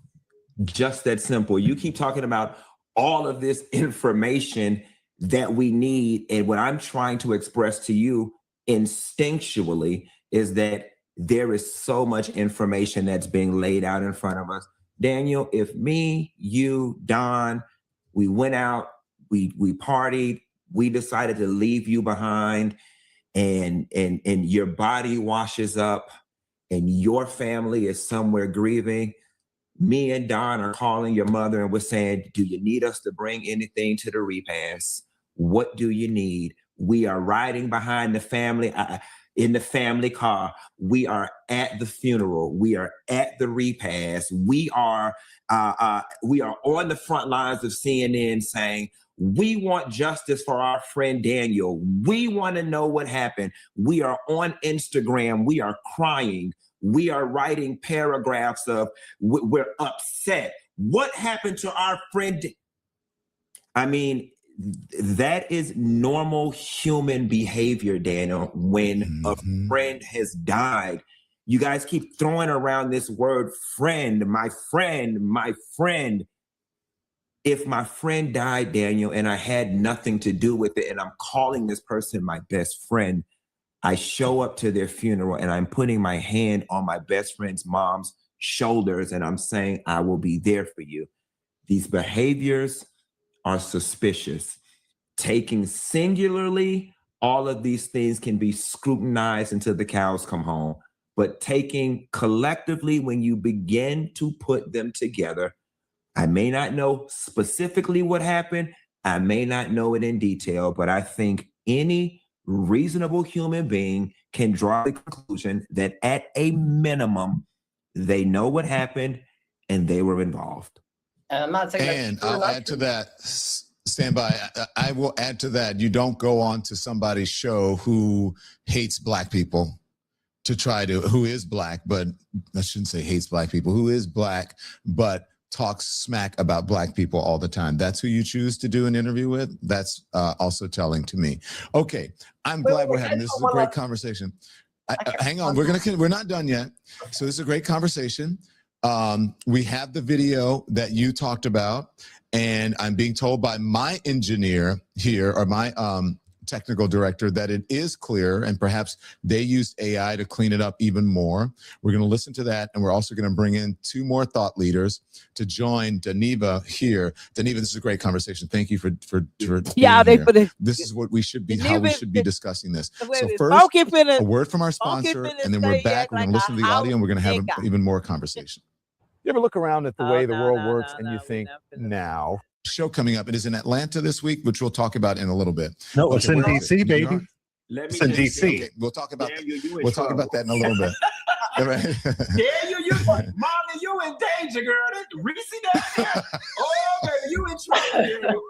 [SPEAKER 19] Just that simple. You keep talking about all of this information that we need. And what I'm trying to express to you instinctually is that there is so much information that's being laid out in front of us. Daniel, if me, you, Don, we went out, we partied, we decided to leave you behind, and your body washes up and your family is somewhere grieving, me and Don are calling your mother and we're saying, do you need us to bring anything to the repast? What do you need? We are riding behind the family in the family car. We are at the funeral. We are at the repast. We are on the front lines of CNN saying, we want justice for our friend Daniel. We want to know what happened. We are on Instagram. We are crying. We are writing paragraphs of, we're upset. What happened to our friend? I mean, that is normal human behavior, Daniel, when a friend has died. You guys keep throwing around this word friend, my friend, my friend. If my friend died, Daniel, and I had nothing to do with it, and I'm calling this person my best friend, I show up to their funeral and I'm putting my hand on my best friend's mom's shoulders and I'm saying, I will be there for you. These behaviors are suspicious. Taking singularly, all of these things can be scrutinized until the cows come home. But taking collectively, when you begin to put them together, I may not know specifically what happened. I may not know it in detail, but I think any reasonable human being can draw the conclusion that at a minimum, they know what happened and they were involved.
[SPEAKER 22] And I'm not saying
[SPEAKER 16] and I'll add to that. Stand by. I will add to that. You don't go on to somebody's show who hates black people to try to, who is black, but I shouldn't say hates black people, who is black, but talks smack about black people all the time. That's who you choose to do an interview with. That's also telling to me. Okay, I'm glad we're having this. Is a great conversation. Hang on, we're not done yet. So this is a great conversation. We have the video that you talked about, and I'm being told by my engineer here, or my technical director, that it is clear, and perhaps they used AI to clean it up even more. We're going to listen to that, and we're also going to bring in two more thought leaders to join Daniva here. Daniva, this is a great conversation. Thank you for
[SPEAKER 1] yeah,
[SPEAKER 16] being here. This is what we should be, how we should be discussing this. So first, a word from our sponsor, and then we're back. We're going to listen to the audio, and we're going to have even more conversation.
[SPEAKER 3] You ever look around at the way the world works and you think, now?
[SPEAKER 16] Show coming up. It is in Atlanta this week, which we'll talk about in a little bit.
[SPEAKER 3] No, it's in DC, baby.
[SPEAKER 16] It's in DC. Okay, we'll talk about that in a little bit.
[SPEAKER 19] Daniel, Molly, you in danger, girl. Reese down there. Oh, baby, you in trouble.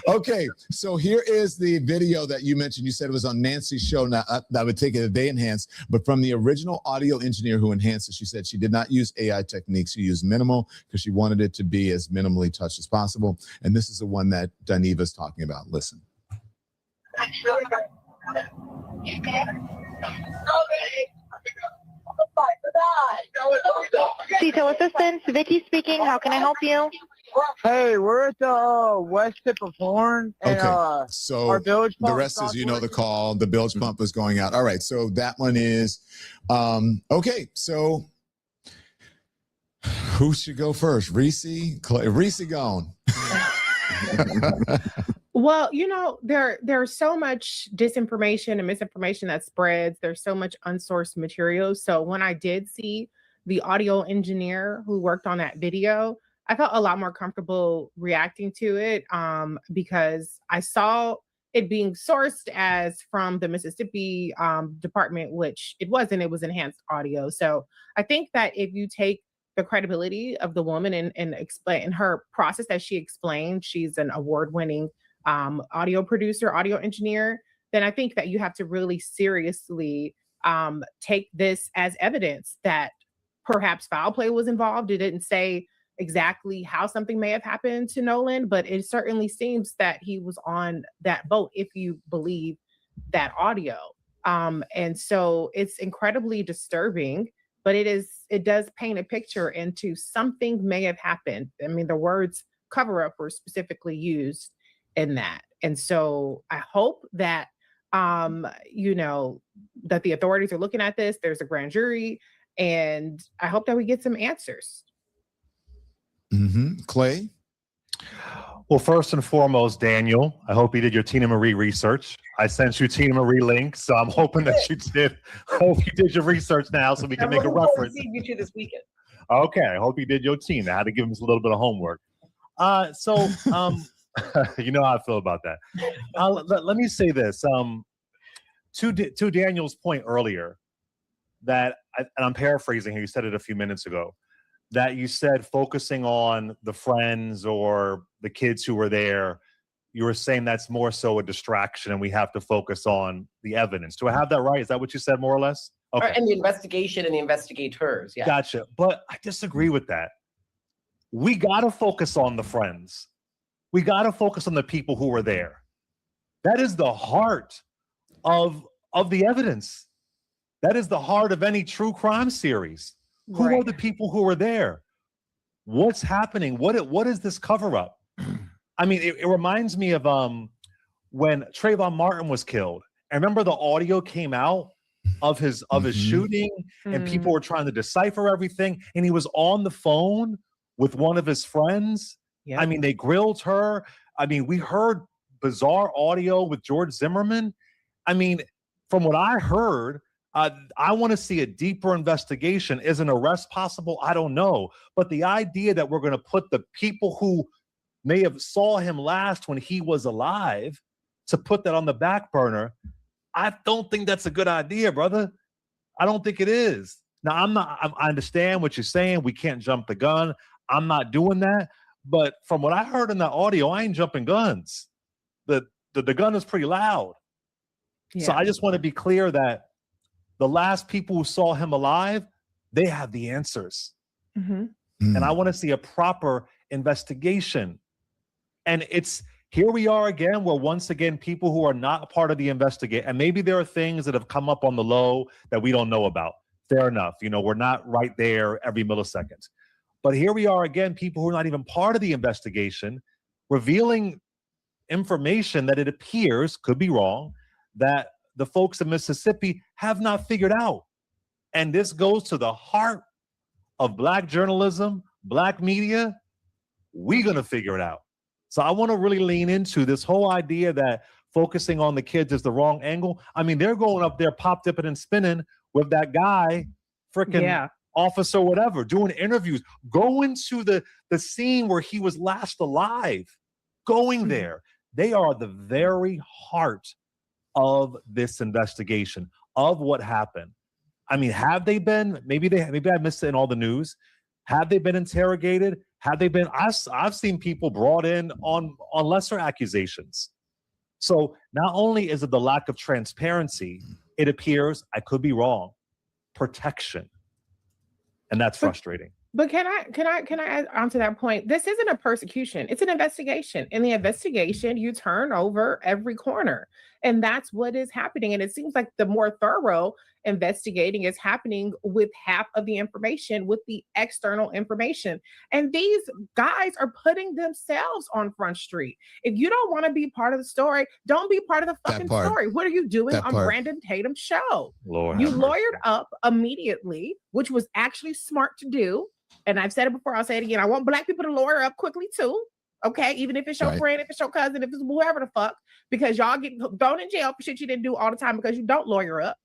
[SPEAKER 16] Okay, so here is the video that you mentioned. You said it was on Nancy's show. Now, I would take it that they enhanced, but from the original audio engineer who enhanced it, she said she did not use AI techniques. She used minimal because she wanted it to be as minimally touched as possible. And this is the one that Daniva is talking about. Listen.
[SPEAKER 4] Detail assistance, Vicky speaking. How can I help you?
[SPEAKER 21] Hey, we're at the west tip of Horn. And,
[SPEAKER 16] okay, so
[SPEAKER 21] our bilge pump
[SPEAKER 16] the rest is, you know, the call. The bilge pump is going out. All right, so that one is okay. So who should go first? Reese gone.
[SPEAKER 23] Well, you know, there's so much disinformation and misinformation that spreads. There's so much unsourced material. So when I did see the audio engineer who worked on that video, I felt a lot more comfortable reacting to it because I saw it being sourced as from the Mississippi department, which it wasn't. It was enhanced audio. So I think that if you take the credibility of the woman and explain her process that she explained, she's an award-winning audio producer, audio engineer, then I think that you have to really seriously take this as evidence that perhaps foul play was involved. It didn't say exactly how something may have happened to Nolan, but it certainly seems that he was on that boat, if you believe that audio. And so it's incredibly disturbing, but it does paint a picture into something may have happened. I mean, the words cover up were specifically used in that. And so I hope that, that the authorities are looking at this. There's a grand jury, and I hope that we get some answers.
[SPEAKER 16] Clay?
[SPEAKER 5] Well, first and foremost, Daniel, I hope you did your Tina Marie research. I sent you Tina Marie link, so I'm hoping that you did. Hope you did your research now so we can make a reference.
[SPEAKER 22] You two this weekend.
[SPEAKER 5] Okay, I hope you did your Tina. I had to give him a little bit of homework. You know how I feel about that. Let me say this. To Daniel's point earlier, that, and I'm paraphrasing here, you said it a few minutes ago, that you said focusing on the friends or the kids who were there, you were saying that's more so a distraction and we have to focus on the evidence. Do I have that right? Is that what you said, more or less? Okay.
[SPEAKER 22] And the investigation and the investigators. Yeah.
[SPEAKER 5] Gotcha. But I disagree with that. We got to focus on the friends. We got to focus on the people who were there. That is the heart of the evidence. That is the heart of any true crime series. Who are the people who were there? What's happening? What is this cover up? I mean, it reminds me of when Trayvon Martin was killed. I remember the audio came out of his shooting, and people were trying to decipher everything, and he was on the phone with one of his friends. Yep. I mean, they grilled her. I mean, we heard bizarre audio with George Zimmerman. I mean, from what I heard, I want to see a deeper investigation. Is an arrest possible? I don't know. But the idea that we're going to put the people who may have saw him last when he was alive to put that on the back burner, I don't think that's a good idea, brother. I don't think it is. Now, I understand what you're saying. We can't jump the gun. I'm not doing that. But from what I heard in the audio, I ain't jumping guns. The gun is pretty loud. Yeah. So I just want to be clear that the last people who saw him alive, they have the answers. And I want to see a proper investigation. And here we are again, where once again, people who are not a part of the investigation, and maybe there are things that have come up on the low that we don't know about. Fair enough. We're not right there every millisecond. But here we are again, people who are not even part of the investigation, revealing information that it appears, could be wrong, that the folks in Mississippi have not figured out. And this goes to the heart of Black journalism, Black media. We're going to figure it out. So I want to really lean into this whole idea that focusing on the kids is the wrong angle. I mean, they're going up there pop dipping and spinning with that guy, freaking officer, whatever, doing interviews, going to the scene where he was last alive, going there. They are the very heart of this investigation, of what happened. I mean, have they been, maybe I missed it in all the news. Have they been interrogated? Have they been, I've seen people brought in on lesser accusations. So not only is it the lack of transparency, it appears, I could be wrong, protection. And that's frustrating.
[SPEAKER 23] But can I add on to that point? This isn't a persecution. It's an investigation. In the investigation, you turn over every corner. And that's what is happening. And it seems like the more thorough investigating is happening with half of the information, with the external information. And these guys are putting themselves on Front Street. If you don't want to be part of the story, don't be part of the fucking story. What are you doing on Brandon Tatum's show?
[SPEAKER 5] Lord,
[SPEAKER 23] you lawyered up immediately, which was actually smart to do. And I've said it before, I'll say it again. I want Black people to lawyer up quickly too. Okay, even if it's your friend, if it's your cousin, if it's whoever the fuck, because y'all get thrown in jail for shit you didn't do all the time because you don't lawyer up.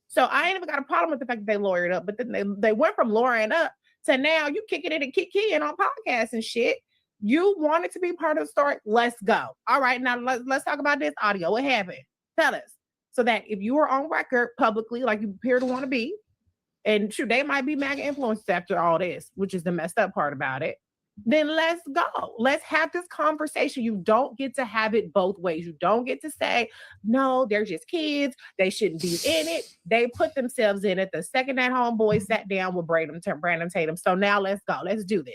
[SPEAKER 23] So I ain't even got a problem with the fact that they lawyered up, but then they went from lawyering up to now you kicking it and kicking on podcasts and shit. You wanted to be part of the story. Let's go. All right, now let's talk about this audio. What happened? Tell us. So that if you are on record publicly, like you appear to want to be, and shoot, they might be MAGA influenced after all this, which is the messed up part about it. then let's go. Let's have this conversation. You don't get to have it both ways. You don't get to say, no, they're just kids. They shouldn't be in it. They put themselves in it the second that homeboy sat down with Brandon Tatum. So now let's go. Let's do this.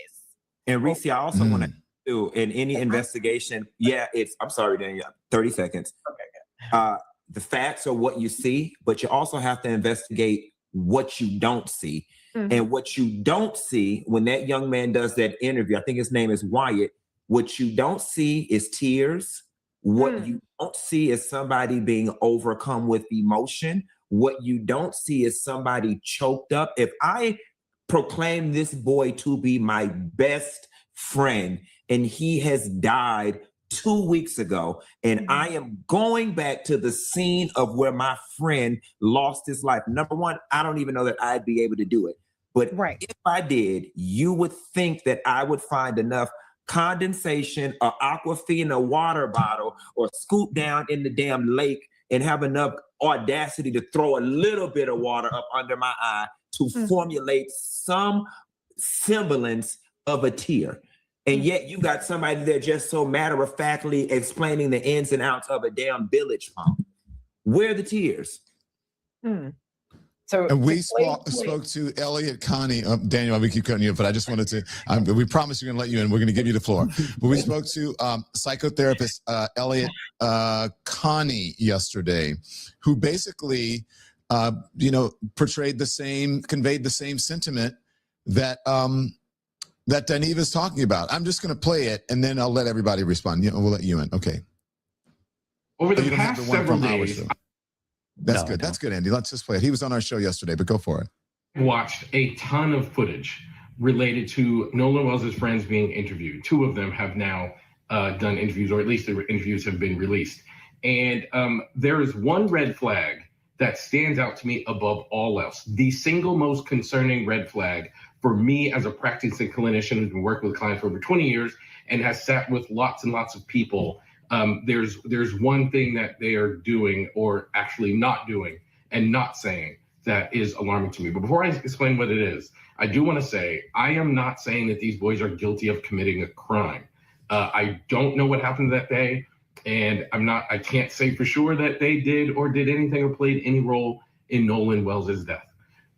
[SPEAKER 19] And Reese, I also want to do in any investigation. Yeah, I'm sorry, Daniel. 30 seconds. Okay. The facts are what you see, but you also have to investigate what you don't see. Mm-hmm. And what you don't see when that young man does that interview, I think his name is Wyatt, what you don't see is tears. What you don't see is somebody being overcome with emotion. What you don't see is somebody choked up. If I proclaim this boy to be my best friend and he has died 2 weeks ago, and I am going back to the scene of where my friend lost his life. Number one, I don't even know that I'd be able to do it. But if I did, you would think that I would find enough condensation or Aquafina water bottle or scoop down in the damn lake and have enough audacity to throw a little bit of water up under my eye to formulate some semblance of a tear. And yet you got somebody there just so matter-of-factly explaining the ins and outs of a damn village pump. Where are the tears?
[SPEAKER 23] So
[SPEAKER 16] and we spoke to Elliot Connie. Daniel, we keep cutting you, but I just wanted to, we promise we're going to let you in. We're going to give you the floor. But we spoke to psychotherapist Elliot Connie yesterday, who basically, conveyed the same sentiment that that Daniva is talking about. I'm just going to play it, and then I'll let everybody respond. We'll let you in. Okay.
[SPEAKER 6] Over the past several days,
[SPEAKER 16] That's good. That's good, Andy. Let's just play it. He was on our show yesterday, but go for it.
[SPEAKER 6] Watched a ton of footage related to Nolan Wells' friends being interviewed. 2 of them have now done interviews, or at least their interviews have been released. And there is one red flag that stands out to me above all else. The single most concerning red flag for me as a practicing clinician who's been working with clients for over 20 years and has sat with lots and lots of people. There's one thing that they are doing or actually not doing and not saying that is alarming to me. But before I explain what it is, I do want to say, I am not saying that these boys are guilty of committing a crime. I don't know what happened that day, and I can't say for sure that they did or did anything or played any role in Nolan Wells' death.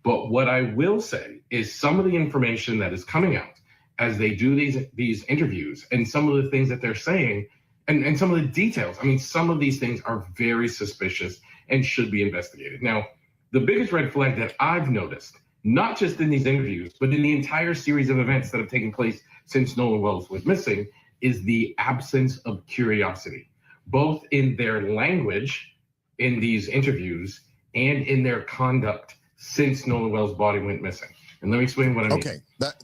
[SPEAKER 6] But what I will say is some of the information that is coming out as they do these interviews and some of the things that they're saying and some of the details. I mean, some of these things are very suspicious and should be investigated. Now, the biggest red flag that I've noticed, not just in these interviews, but in the entire series of events that have taken place since Nolan Wells was missing, is the absence of curiosity, both in their language in these interviews and in their conduct since Nolan Wells' body went missing. And let me explain what I mean.
[SPEAKER 16] Okay,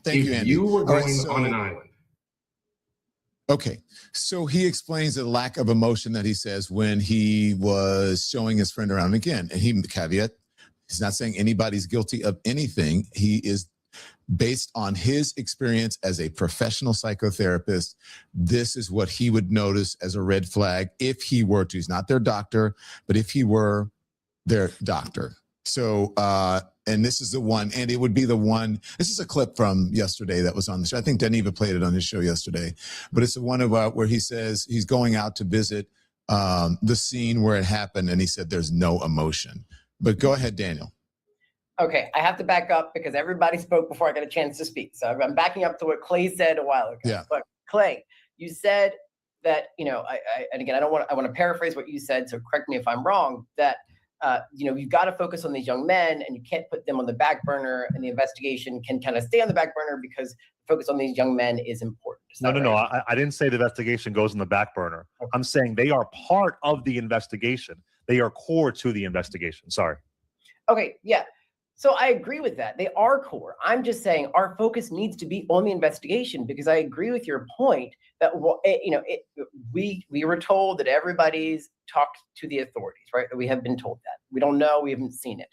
[SPEAKER 16] thank you, Andy.
[SPEAKER 6] You were going on an island.
[SPEAKER 16] Okay, so he explains the lack of emotion that he says when he was showing his friend around again. And the caveat, he's not saying anybody's guilty of anything. He is based on his experience as a professional psychotherapist. This is what he would notice as a red flag if he were to. He's not their doctor, but if he were their doctor. So, and this is the one, and it would be the one, this is a clip from yesterday that was on the show. I think Daniva played it on his show yesterday, but it's the one about where he says he's going out to visit the scene where it happened, and he said there's no emotion. But go ahead, Daniel.
[SPEAKER 22] Okay, I have to back up because everybody spoke before I got a chance to speak. So I'm backing up to what Clay said a while ago.
[SPEAKER 16] Yeah.
[SPEAKER 22] But Clay, you said that, and again, I want to paraphrase what you said, so correct me if I'm wrong, that you've got to focus on these young men and you can't put them on the back burner, and the investigation can kind of stay on the back burner because focus on these young men is important.
[SPEAKER 5] No. I didn't say the investigation goes on the back burner. Okay. I'm saying they are part of the investigation. They are core to the investigation. Sorry.
[SPEAKER 22] Okay. Yeah. So I agree with that. They are core. I'm just saying our focus needs to be on the investigation, because I agree with your point that, we were told that everybody's talked to the authorities, right? We have been told that. We don't know. We haven't seen it.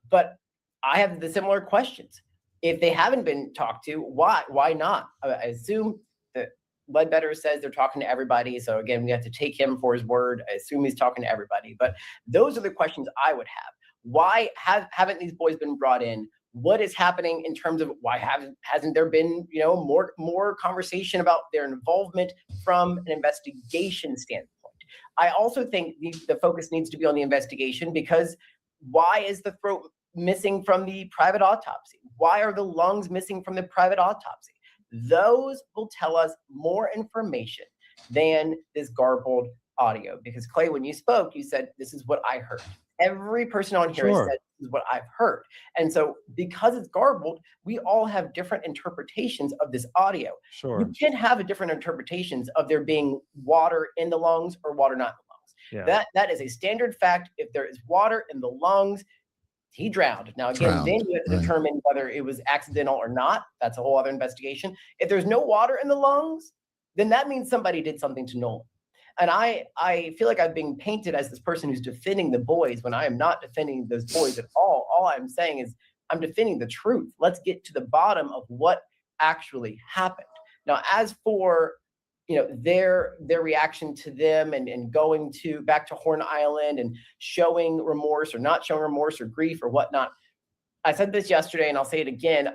[SPEAKER 22] But I have the similar questions. If they haven't been talked to, why? Why not? I assume that Ledbetter says they're talking to everybody. So again, we have to take him for his word. I assume he's talking to everybody. But those are the questions I would have. Why haven't these boys been brought in? what is happening in terms of why hasn't there been, you know, more conversation about their involvement from an investigation standpoint. I also think the focus needs to be on the investigation, because why is the throat missing from the private autopsy? Why are the lungs missing from the private autopsy? Those will tell us more information than this garbled audio. Because Clay, when you spoke, you said, this is what I heard. Every person on here has said, this is what I've heard. And so because it's garbled, we all have different interpretations of this audio.
[SPEAKER 20] Sure.
[SPEAKER 22] You can have different interpretations of there being water in the lungs or water not in the lungs.
[SPEAKER 20] Yeah.
[SPEAKER 22] That is a standard fact. If there is water in the lungs, he drowned. Now, again, then you have to determine whether it was accidental or not. That's a whole other investigation. If there's no water in the lungs, then that means somebody did something to Nolan. And I feel like I've been painted as this person who's defending the boys when I am not defending those boys at all. All I'm saying is I'm defending the truth. Let's get to the bottom of what actually happened. Now, as for, you know, their reaction to them and going back to Horn Island and showing remorse or not showing remorse or grief or whatnot, I said this yesterday and I'll say it again.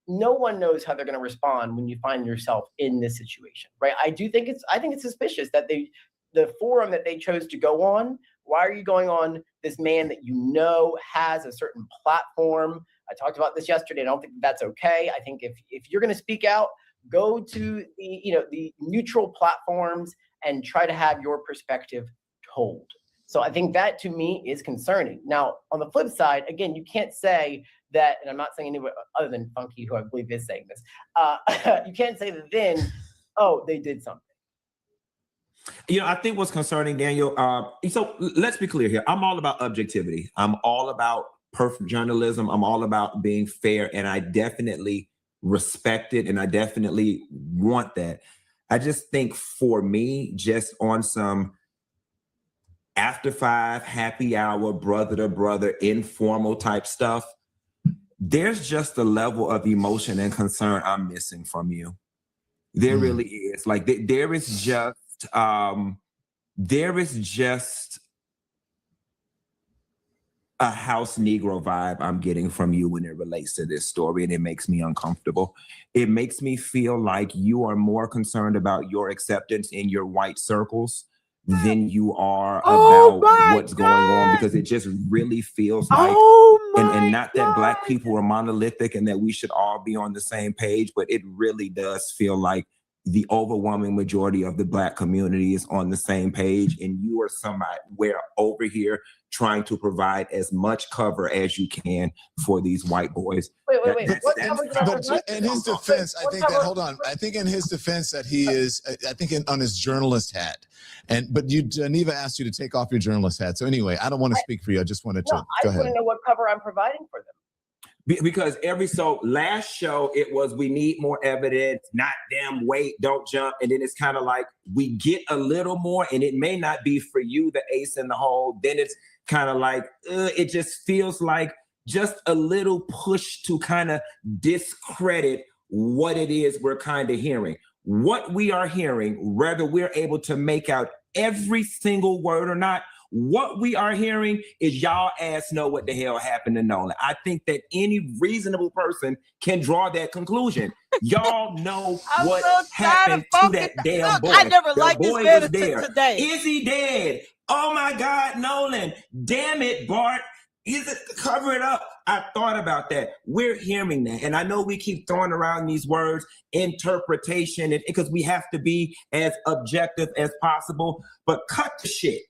[SPEAKER 22] No one knows how they're going to respond when you find yourself in this situation, right? I think it's suspicious that the forum that they chose to go on. Why are you going on this man that you know has a certain platform? I talked about this yesterday. I don't think that's okay. I think if you're going to speak out, go to the neutral platforms and try to have your perspective told. So I think that to me is concerning. Now, on the flip side, again, you can't say that, and I'm not saying anyone other than Funky, who I believe is saying this, you can't say that then, oh, they did something.
[SPEAKER 19] You know, I think what's concerning, Daniel, so let's be clear here. I'm all about objectivity. I'm all about perfect journalism. I'm all about being fair, and I definitely respect it, and I definitely want that. I just think for me, just on some after 5 happy hour, brother to brother, informal type stuff, there's just a level of emotion and concern I'm missing from you. There really is. Like there is just a house Negro vibe I'm getting from you when it relates to this story, and it makes me uncomfortable. It makes me feel like you are more concerned about your acceptance in your white circles than you are about what's going on, because it just really feels like, and not that Black people are monolithic and that we should all be on the same page, but it really does feel like the overwhelming majority of the Black community is on the same page, and you are somewhere over here trying to provide as much cover as you can for these white boys.
[SPEAKER 22] Wait.
[SPEAKER 16] But in his defense, I think that, hold on. I think in his defense that he is, I think on his journalist hat. But Geneva asked you to take off your journalist hat. So anyway, I don't want to speak for you. I just wanted to go ahead.
[SPEAKER 22] I just want to know what cover I'm providing for them.
[SPEAKER 19] Because last show, it was, we need more evidence, not damn wait, don't jump. And then it's kind of like, we get a little more, and it may not be for you, the ace in the hole. Then it's kind of like, it just feels like just a little push to kind of discredit what it is we're kind of hearing. What we are hearing, whether we're able to make out every single word or not, what we are hearing is y'all ass know what the hell happened to Nolan. I think that any reasonable person can draw that conclusion. Y'all know what happened to that damn boy.
[SPEAKER 1] I never liked this man until today.
[SPEAKER 19] Is he dead? Oh my God, Nolan. Damn it, Bart. Cover it up. I thought about that. We're hearing that. And I know we keep throwing around these words, interpretation, because we have to be as objective as possible. But cut the shit.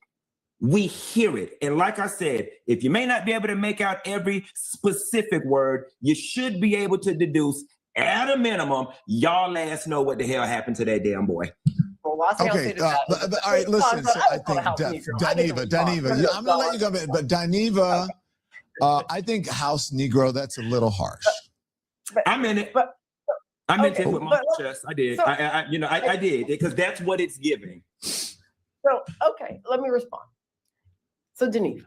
[SPEAKER 19] We hear it. And like I said, if you may not be able to make out every specific word, you should be able to deduce, at a minimum, y'all ass know what the hell happened to that damn boy.
[SPEAKER 16] Okay, all right, listen. So I think Daniva, I'm gonna let you go, but Daniva, I think House Negro, that's a little harsh.
[SPEAKER 19] I'm in it. I meant it with my chest. I did. I did, because that's what it's giving.
[SPEAKER 22] So, okay, let me respond. So, Daniva,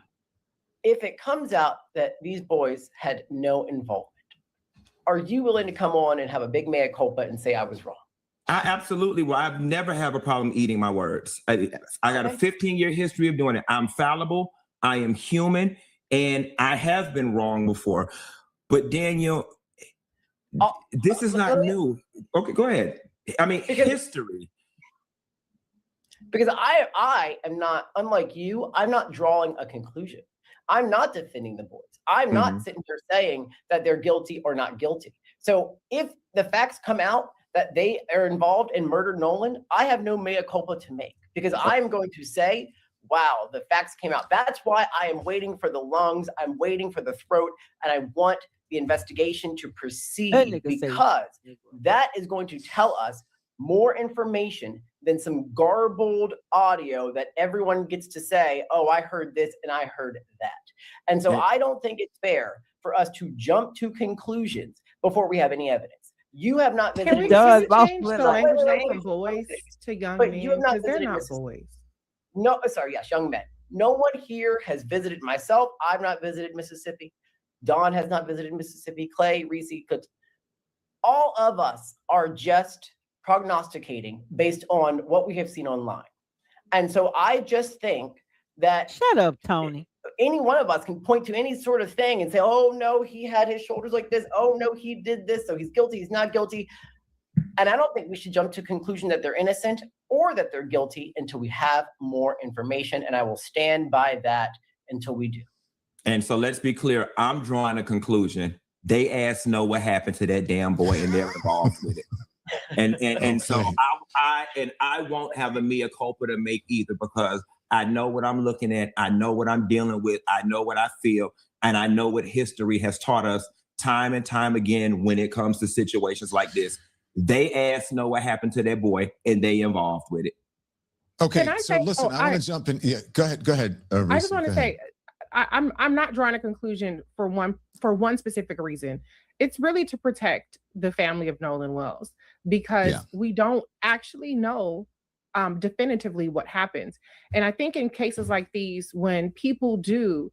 [SPEAKER 22] if it comes out that these boys had no involvement, are you willing to come on and have a big mea culpa and say I was wrong?
[SPEAKER 19] I absolutely will. I've never have a problem eating my words. I got a 15-year history of doing it. I'm fallible. I am human, and I have been wrong before. But Daniel, this is not new. Okay, go ahead. I mean, history.
[SPEAKER 22] Because I am not, unlike you, I'm not drawing a conclusion. I'm not defending the boys. I'm not sitting here saying that they're guilty or not guilty. So if the facts come out that they are involved in murder Nolan, I have no mea culpa to make, because I'm going to say, wow, the facts came out. That's why I am waiting for the lungs. I'm waiting for the throat, and I want the investigation to proceed, because that is going to tell us more information than some garbled audio that everyone gets to say, oh, I heard this and I heard that. And so I don't think it's fair for us to jump to conclusions before we have any evidence. You have not visited.
[SPEAKER 23] Can we change the language from boys to young men?
[SPEAKER 22] You have not
[SPEAKER 23] Because they're
[SPEAKER 22] visited
[SPEAKER 23] not
[SPEAKER 22] Mississippi.
[SPEAKER 23] boys.
[SPEAKER 22] No, sorry, yes, young men. No one here has visited myself. I've not visited Mississippi. Dawn has not visited Mississippi. Clay, Reese, all of us are just prognosticating based on what we have seen online. And so I just think that—
[SPEAKER 1] Shut up, Tony.
[SPEAKER 22] Any one of us can point to any sort of thing and say, oh, no, he had his shoulders like this. Oh, no, he did this. So he's guilty. He's not guilty. And I don't think we should jump to a conclusion that they're innocent or that they're guilty until we have more information. And I will stand by that until we do.
[SPEAKER 19] And so let's be clear. I'm drawing a conclusion. They asked know what happened to that damn boy, and they're involved with it. And so I won't have a mea culpa to make either, because I know what I'm looking at. I know what I'm dealing with. I know what I feel. And I know what history has taught us time and time again when it comes to situations like this. They asked know what happened to their boy, and they involved with it.
[SPEAKER 16] Okay, so listen, I want to jump in. Yeah, go ahead.
[SPEAKER 23] I just want to say, I'm not drawing a conclusion for one specific reason. It's really to protect the family of Nolan Wells, because we don't actually know definitively what happens. And I think in cases like these, when people do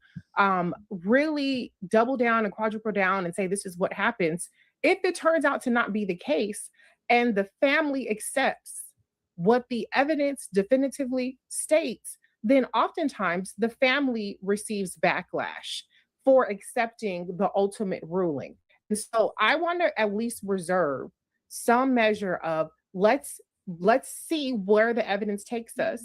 [SPEAKER 23] really double down and quadruple down and say this is what happens, if it turns out to not be the case and the family accepts what the evidence definitively states, then oftentimes the family receives backlash for accepting the ultimate ruling. And so I want to at least reserve some measure of let's see where the evidence takes us.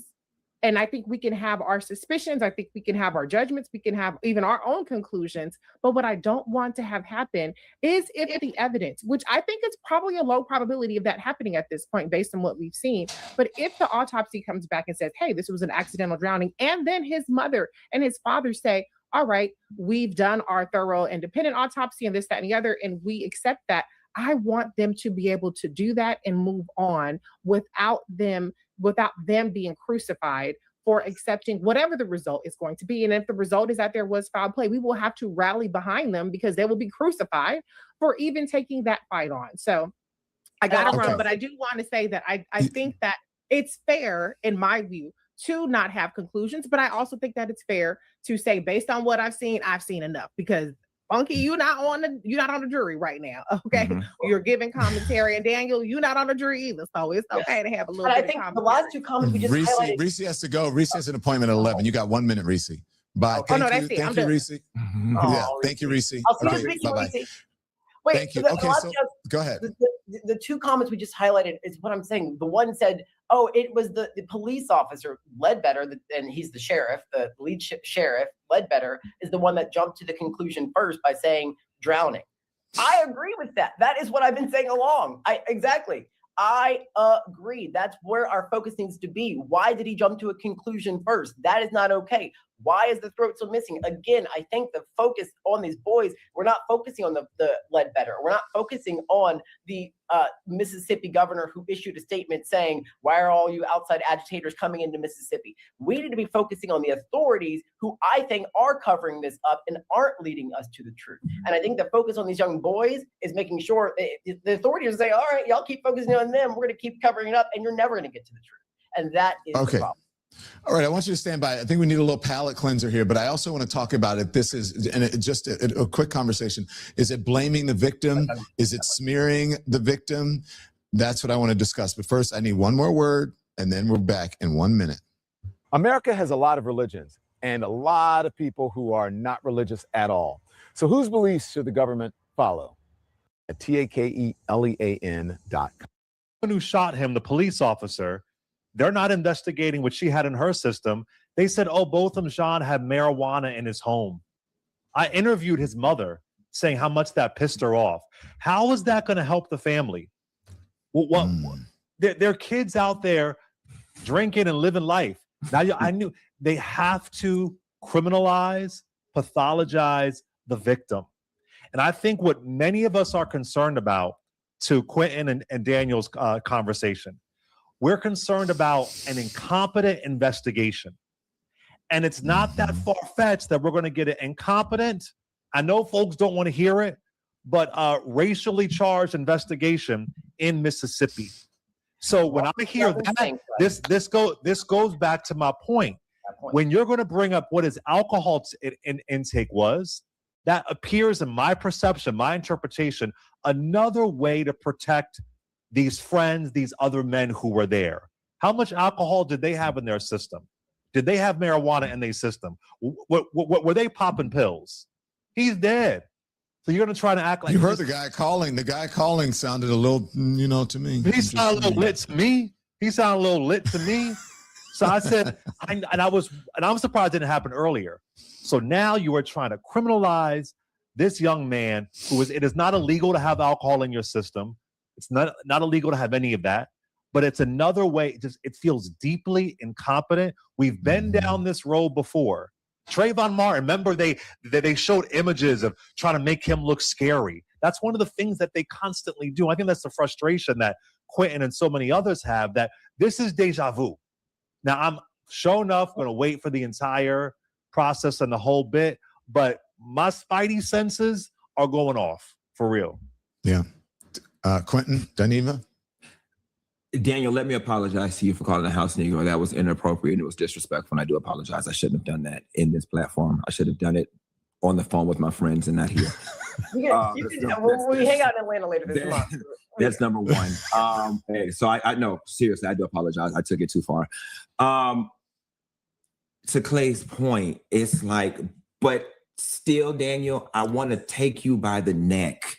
[SPEAKER 23] And I think we can have our suspicions. I think we can have our judgments. We can have even our own conclusions. But what I don't want to have happen is if the evidence, which I think is probably a low probability of that happening at this point based on what we've seen. But if the autopsy comes back and says, hey, this was an accidental drowning, and then his mother and his father say, all right, we've done our thorough independent autopsy and this, that, and the other, and we accept that, I want them to be able to do that and move on without them being crucified for accepting whatever the result is going to be. And if the result is that there was foul play, we will have to rally behind them because they will be crucified for even taking that fight on. So I got to run, but I do want to say that I think that it's fair, in my view, to not have conclusions, but I also think that it's fair to say, based on what I've seen enough, because Funky, you're not on the jury right now. Okay. You're giving commentary, and Daniel, you're not on the jury either. So it's okay to have a little bit of commentary. I think the last two comments we just highlighted.
[SPEAKER 16] Reese has to go. Reese has an appointment at 11. You got 1 minute, Reese. Bye.
[SPEAKER 23] That's it.
[SPEAKER 16] Thank you, Reese. Yeah. Thank you, Reese.
[SPEAKER 22] I'll see you,
[SPEAKER 16] bye-bye.
[SPEAKER 22] Wait,
[SPEAKER 16] thank you.
[SPEAKER 22] So
[SPEAKER 16] okay, so go ahead.
[SPEAKER 22] The two comments we just highlighted is what I'm saying. The one said, oh, it was the police officer, Ledbetter, and he's the sheriff, the lead sheriff, Ledbetter, is the one that jumped to the conclusion first by saying drowning. I agree with that. That is what I've been saying along. Exactly. I agree. That's where our focus needs to be. Why did he jump to a conclusion first? That is not okay. Why is the throat so missing? Again, I think the focus on these boys, we're not focusing on the Ledbetter. We're not focusing on the Mississippi governor who issued a statement saying, why are all you outside agitators coming into Mississippi? We need to be focusing on the authorities who I think are covering this up and aren't leading us to the truth. And I think the focus on these young boys is making sure the authorities say, all right, y'all keep focusing on them. We're going to keep covering it up, and you're never going to get to the truth. And that is the problem.
[SPEAKER 16] All right, I want you to stand by. I think we need a little palate cleanser here, but I also want to talk about it. This is just a quick conversation. Is it blaming the victim? Is it smearing the victim? That's what I want to discuss. But first, I need one more word, and then we're back in 1 minute.
[SPEAKER 3] America has a lot of religions and a lot of people who are not religious at all. So whose beliefs should the government Follow at TAKELEAN.com.
[SPEAKER 5] Who shot him, the police officer, they're not investigating what she had in her system. They said, oh, both of them, Jean, had marijuana in his home. I interviewed his mother saying how much that pissed her off. How is that going to help the family? There are kids out there drinking and living life. Now, I knew they have to criminalize, pathologize the victim. And I think what many of us are concerned about, to Quentin and Daniel's conversation, we're concerned about an incompetent investigation. And it's not that far-fetched that we're going to get an incompetent, I know folks don't want to hear it, but racially charged investigation in Mississippi. So when I hear that, this goes back to my point. When you're going to bring up what his alcohol intake was, that appears in my perception, my interpretation, another way to protect these friends, these other men who were there. How much alcohol did they have in their system? Did they have marijuana in their system? Were they popping pills? He's dead. So you're going to try to act like
[SPEAKER 16] you heard the guy calling. The guy calling sounded a little, to me.
[SPEAKER 5] He sounded a little lit to me. So I said, I'm surprised it didn't happen earlier. So now you are trying to criminalize this young man it is not illegal to have alcohol in your system. It's not illegal to have any of that, but it's another way. It feels deeply incompetent. We've been down this road before. Trayvon Martin, remember they showed images of trying to make him look scary. That's one of the things that they constantly do. I think that's the frustration that Quentin and so many others have, that this is deja vu. Now, I'm sure enough going to wait for the entire process and the whole bit, but my spidey senses are going off for real.
[SPEAKER 16] Yeah. Quentin, Daniva?
[SPEAKER 19] Daniel, let me apologize to you for calling the house Negro. That was inappropriate and it was disrespectful, and I do apologize. I shouldn't have done that in this platform. I should have done it on the phone with my friends and not here.
[SPEAKER 22] We hang out in Atlanta later this month.
[SPEAKER 19] That's number one. So I know, seriously, I do apologize. I took it too far. To Clay's point, it's like, but still, Daniel, I want to take you by the neck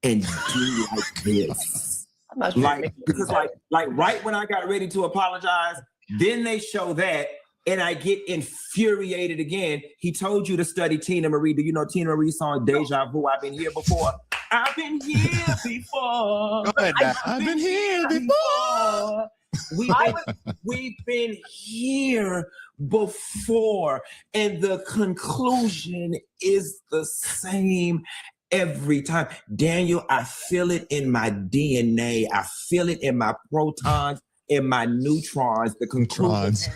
[SPEAKER 19] and do like this.
[SPEAKER 22] I'm not sure.
[SPEAKER 19] Because right when I got ready to apologize, then they show that, and I get infuriated again. He told you to study Tina Marie. Do you know Tina Marie's song Deja Vu? I've been here before. I've been here before.
[SPEAKER 16] Go ahead, I've been here before.
[SPEAKER 19] We've been here before, and the conclusion is the same every time. Daniel, I feel it in my DNA. I feel it in my protons, in my neutrons, the conclusions.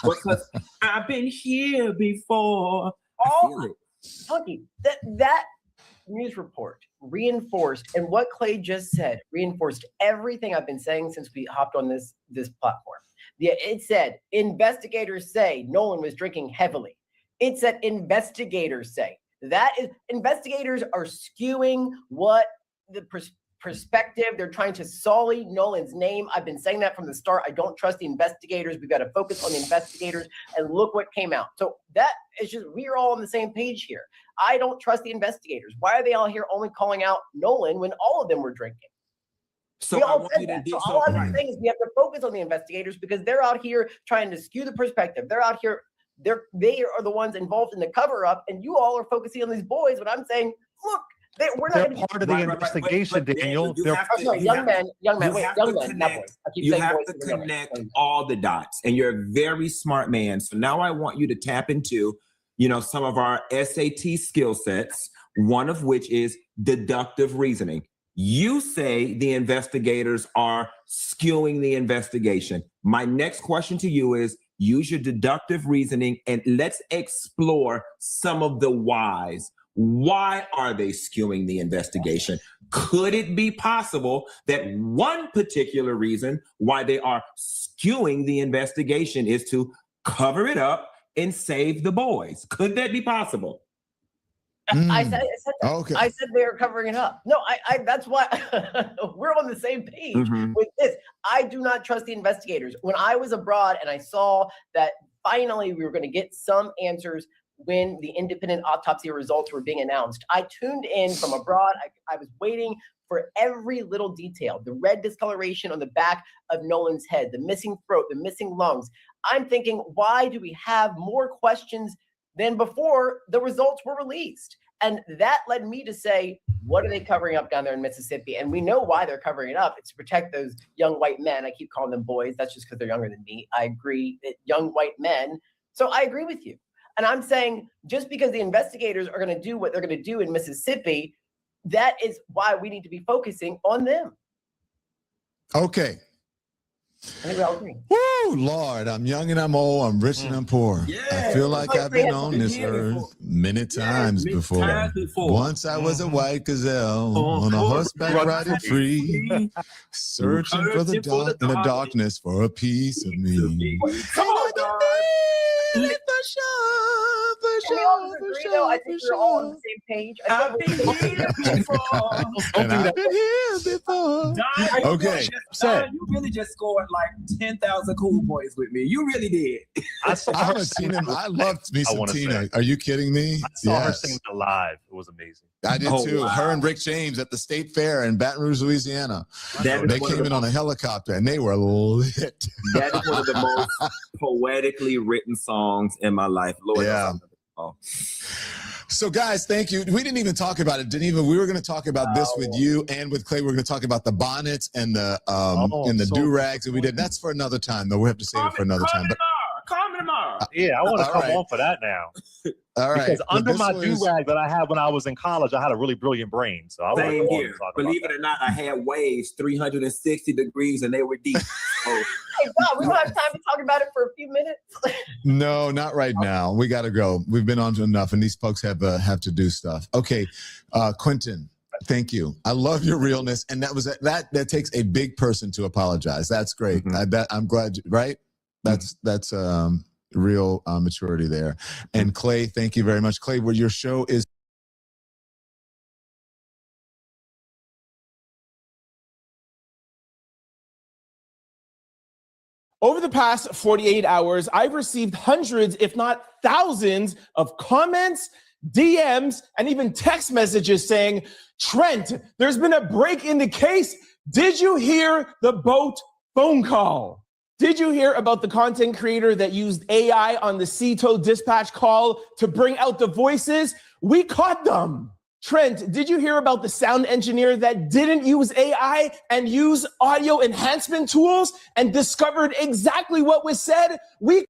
[SPEAKER 19] Because I've been here before.
[SPEAKER 22] Funky, that news report reinforced, and what Clay just said reinforced everything I've been saying since we hopped on this platform. It said investigators say Nolan was drinking heavily. It said investigators say. That is, investigators are skewing what the perspective. They're trying to sully Nolan's name. I've been saying that from the start. I don't trust the investigators. We've got to focus on the investigators, and look what came out. So that is just, we're all on the same page here. I don't trust the investigators. Why are they all here only calling out Nolan when all of them were drinking?
[SPEAKER 19] So
[SPEAKER 22] all I'm saying is we have to focus on the investigators, because they're out here trying to skew the perspective. They're out here. They are the ones involved in the cover up, and you all are focusing on these boys. But I'm saying, look, we're not going to
[SPEAKER 5] part of the investigation, Daniel.
[SPEAKER 22] Young men, not boys.
[SPEAKER 19] You have to connect all the dots, and you're a very smart man. So now I want you to tap into, some of our SAT skill sets, one of which is deductive reasoning. You say the investigators are skewing the investigation. My next question to you is, use your deductive reasoning and let's explore some of the whys. Why are they skewing the investigation? Could it be possible that one particular reason why they are skewing the investigation is to cover it up and save the boys? Could that be possible?
[SPEAKER 22] I said that. Okay. I said they were covering it up. No, that's why we're on the same page with this. I do not trust the investigators. When I was abroad and I saw that finally we were going to get some answers, when the independent autopsy results were being announced. I tuned in from abroad. I was waiting for every little detail, the red discoloration on the back of Nolan's head, the missing throat, the missing lungs. I'm thinking, why do we have more questions than before the results were released? And that led me to say, what are they covering up down there in Mississippi? And we know why they're covering it up. It's to protect those young white men. I keep calling them boys. That's just because they're younger than me. I agree that young white men. So I agree with you. And I'm saying just because the investigators are going to do what they're going to do in Mississippi, that is why we need to be focusing on them.
[SPEAKER 16] Okay. Woo, Lord, I'm young and I'm old, I'm rich and I'm poor. I feel like I've been on this earth many times before. Once I was a white gazelle on a horseback riding free, searching for the dark in the darkness for a piece of me.
[SPEAKER 22] Come on, God. I think we're all on the same page. I've been here before.
[SPEAKER 16] And I've been here before. Okay.
[SPEAKER 17] You really just scored like 10,000 cool boys with me. You really did.
[SPEAKER 16] I loved me some Tina. Are you kidding me?
[SPEAKER 5] I saw her singing live. It was amazing.
[SPEAKER 16] I did too. Wow. Her and Rick James at the State Fair in Baton Rouge, Louisiana. They came in on a helicopter and they were lit.
[SPEAKER 19] That is one of the most poetically written songs in my life. Lord,
[SPEAKER 16] yeah. So guys, thank you. We didn't even talk about it. We were going to talk about this with you and with Clay. We're going to talk about the bonnets and the do-rags that we did. That's for another time, though. We have to save it for another time.
[SPEAKER 17] Call me tomorrow.
[SPEAKER 5] Yeah, I want to come on for that now.
[SPEAKER 16] All right.
[SPEAKER 5] Because under my do-rag that I had when I was in college, I had a really brilliant brain. So I
[SPEAKER 19] Same here. Believe it or not, I had waves 360 degrees and they were deep.
[SPEAKER 22] Hey, Bob, we don't have time to talk about it for a few minutes.
[SPEAKER 16] No, not right now. We got to go. We've been on to enough, and these folks have to do stuff. Okay, Quentin. Thank you. I love your realness, and that takes a big person to apologize. That's great. I'm glad. Right? That's real maturity there. And Clay, thank you very much. Clay, where your show is.
[SPEAKER 7] Over the past 48 hours, I've received hundreds, if not thousands, of comments, DMs, and even text messages saying, Trent, there's been a break in the case. Did you hear the boat phone call? Did you hear about the content creator that used AI on the CETO dispatch call to bring out the voices? We caught them. Trent, did you hear about the sound engineer that didn't use AI and use audio enhancement tools and discovered exactly what was said? We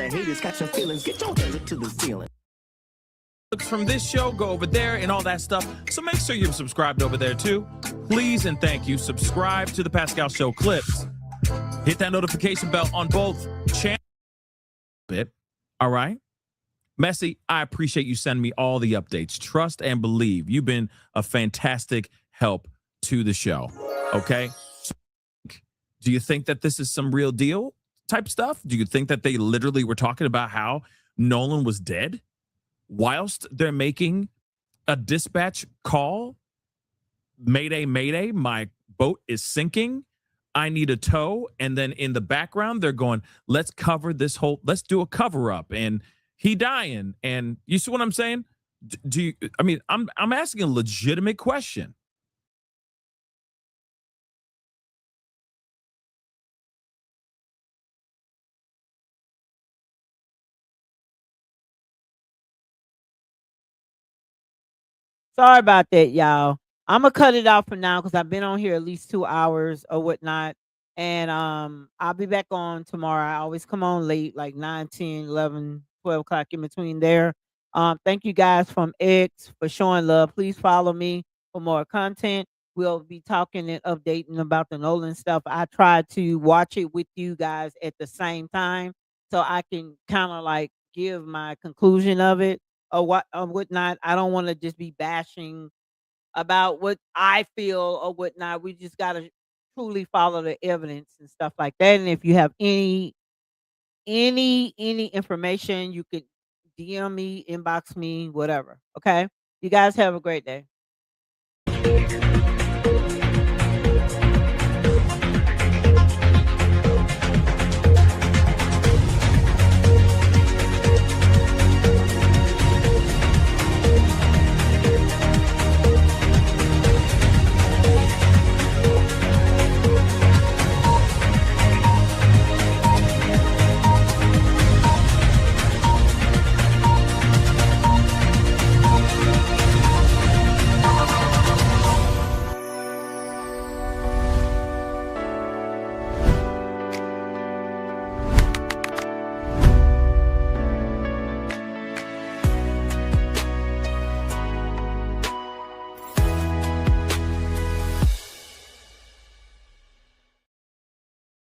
[SPEAKER 8] The haters got your feelings. Get your hands up to the ceiling.
[SPEAKER 15] From this show, go over there and all that stuff. So make sure you're subscribed over there too. Please and thank you. Subscribe to the Pascal Show clips. Hit that notification bell on both channels. All right. Messi, I appreciate you sending me all the updates. Trust and believe. You've been a fantastic help to the show. Okay. So, do you think that this is some real deal type stuff? Do you think that they literally were talking about how Nolan was dead whilst they're making a dispatch call? Mayday, mayday, my boat is sinking. I need a tow. And then in the background, they're going, let's cover this whole, let's do a cover up and he dying. And you see what I'm saying? I'm asking a legitimate question.
[SPEAKER 1] Sorry about that, y'all. I'm gonna cut it off for now because I've been on here at least 2 hours or whatnot. And I'll be back on tomorrow. I always come on late, like 9, 10, 11, 12 o'clock in between there. Thank you guys from X for showing love. Please follow me for more content. We'll be talking and updating about the Nolan stuff. I try to watch it with you guys at the same time so I can kind of like give my conclusion of it or whatnot. I don't want to just be bashing about what I feel or whatnot. We just gotta truly follow the evidence and stuff like that. And if you have any information, you could DM me, inbox me, whatever. Okay. You guys have a great day.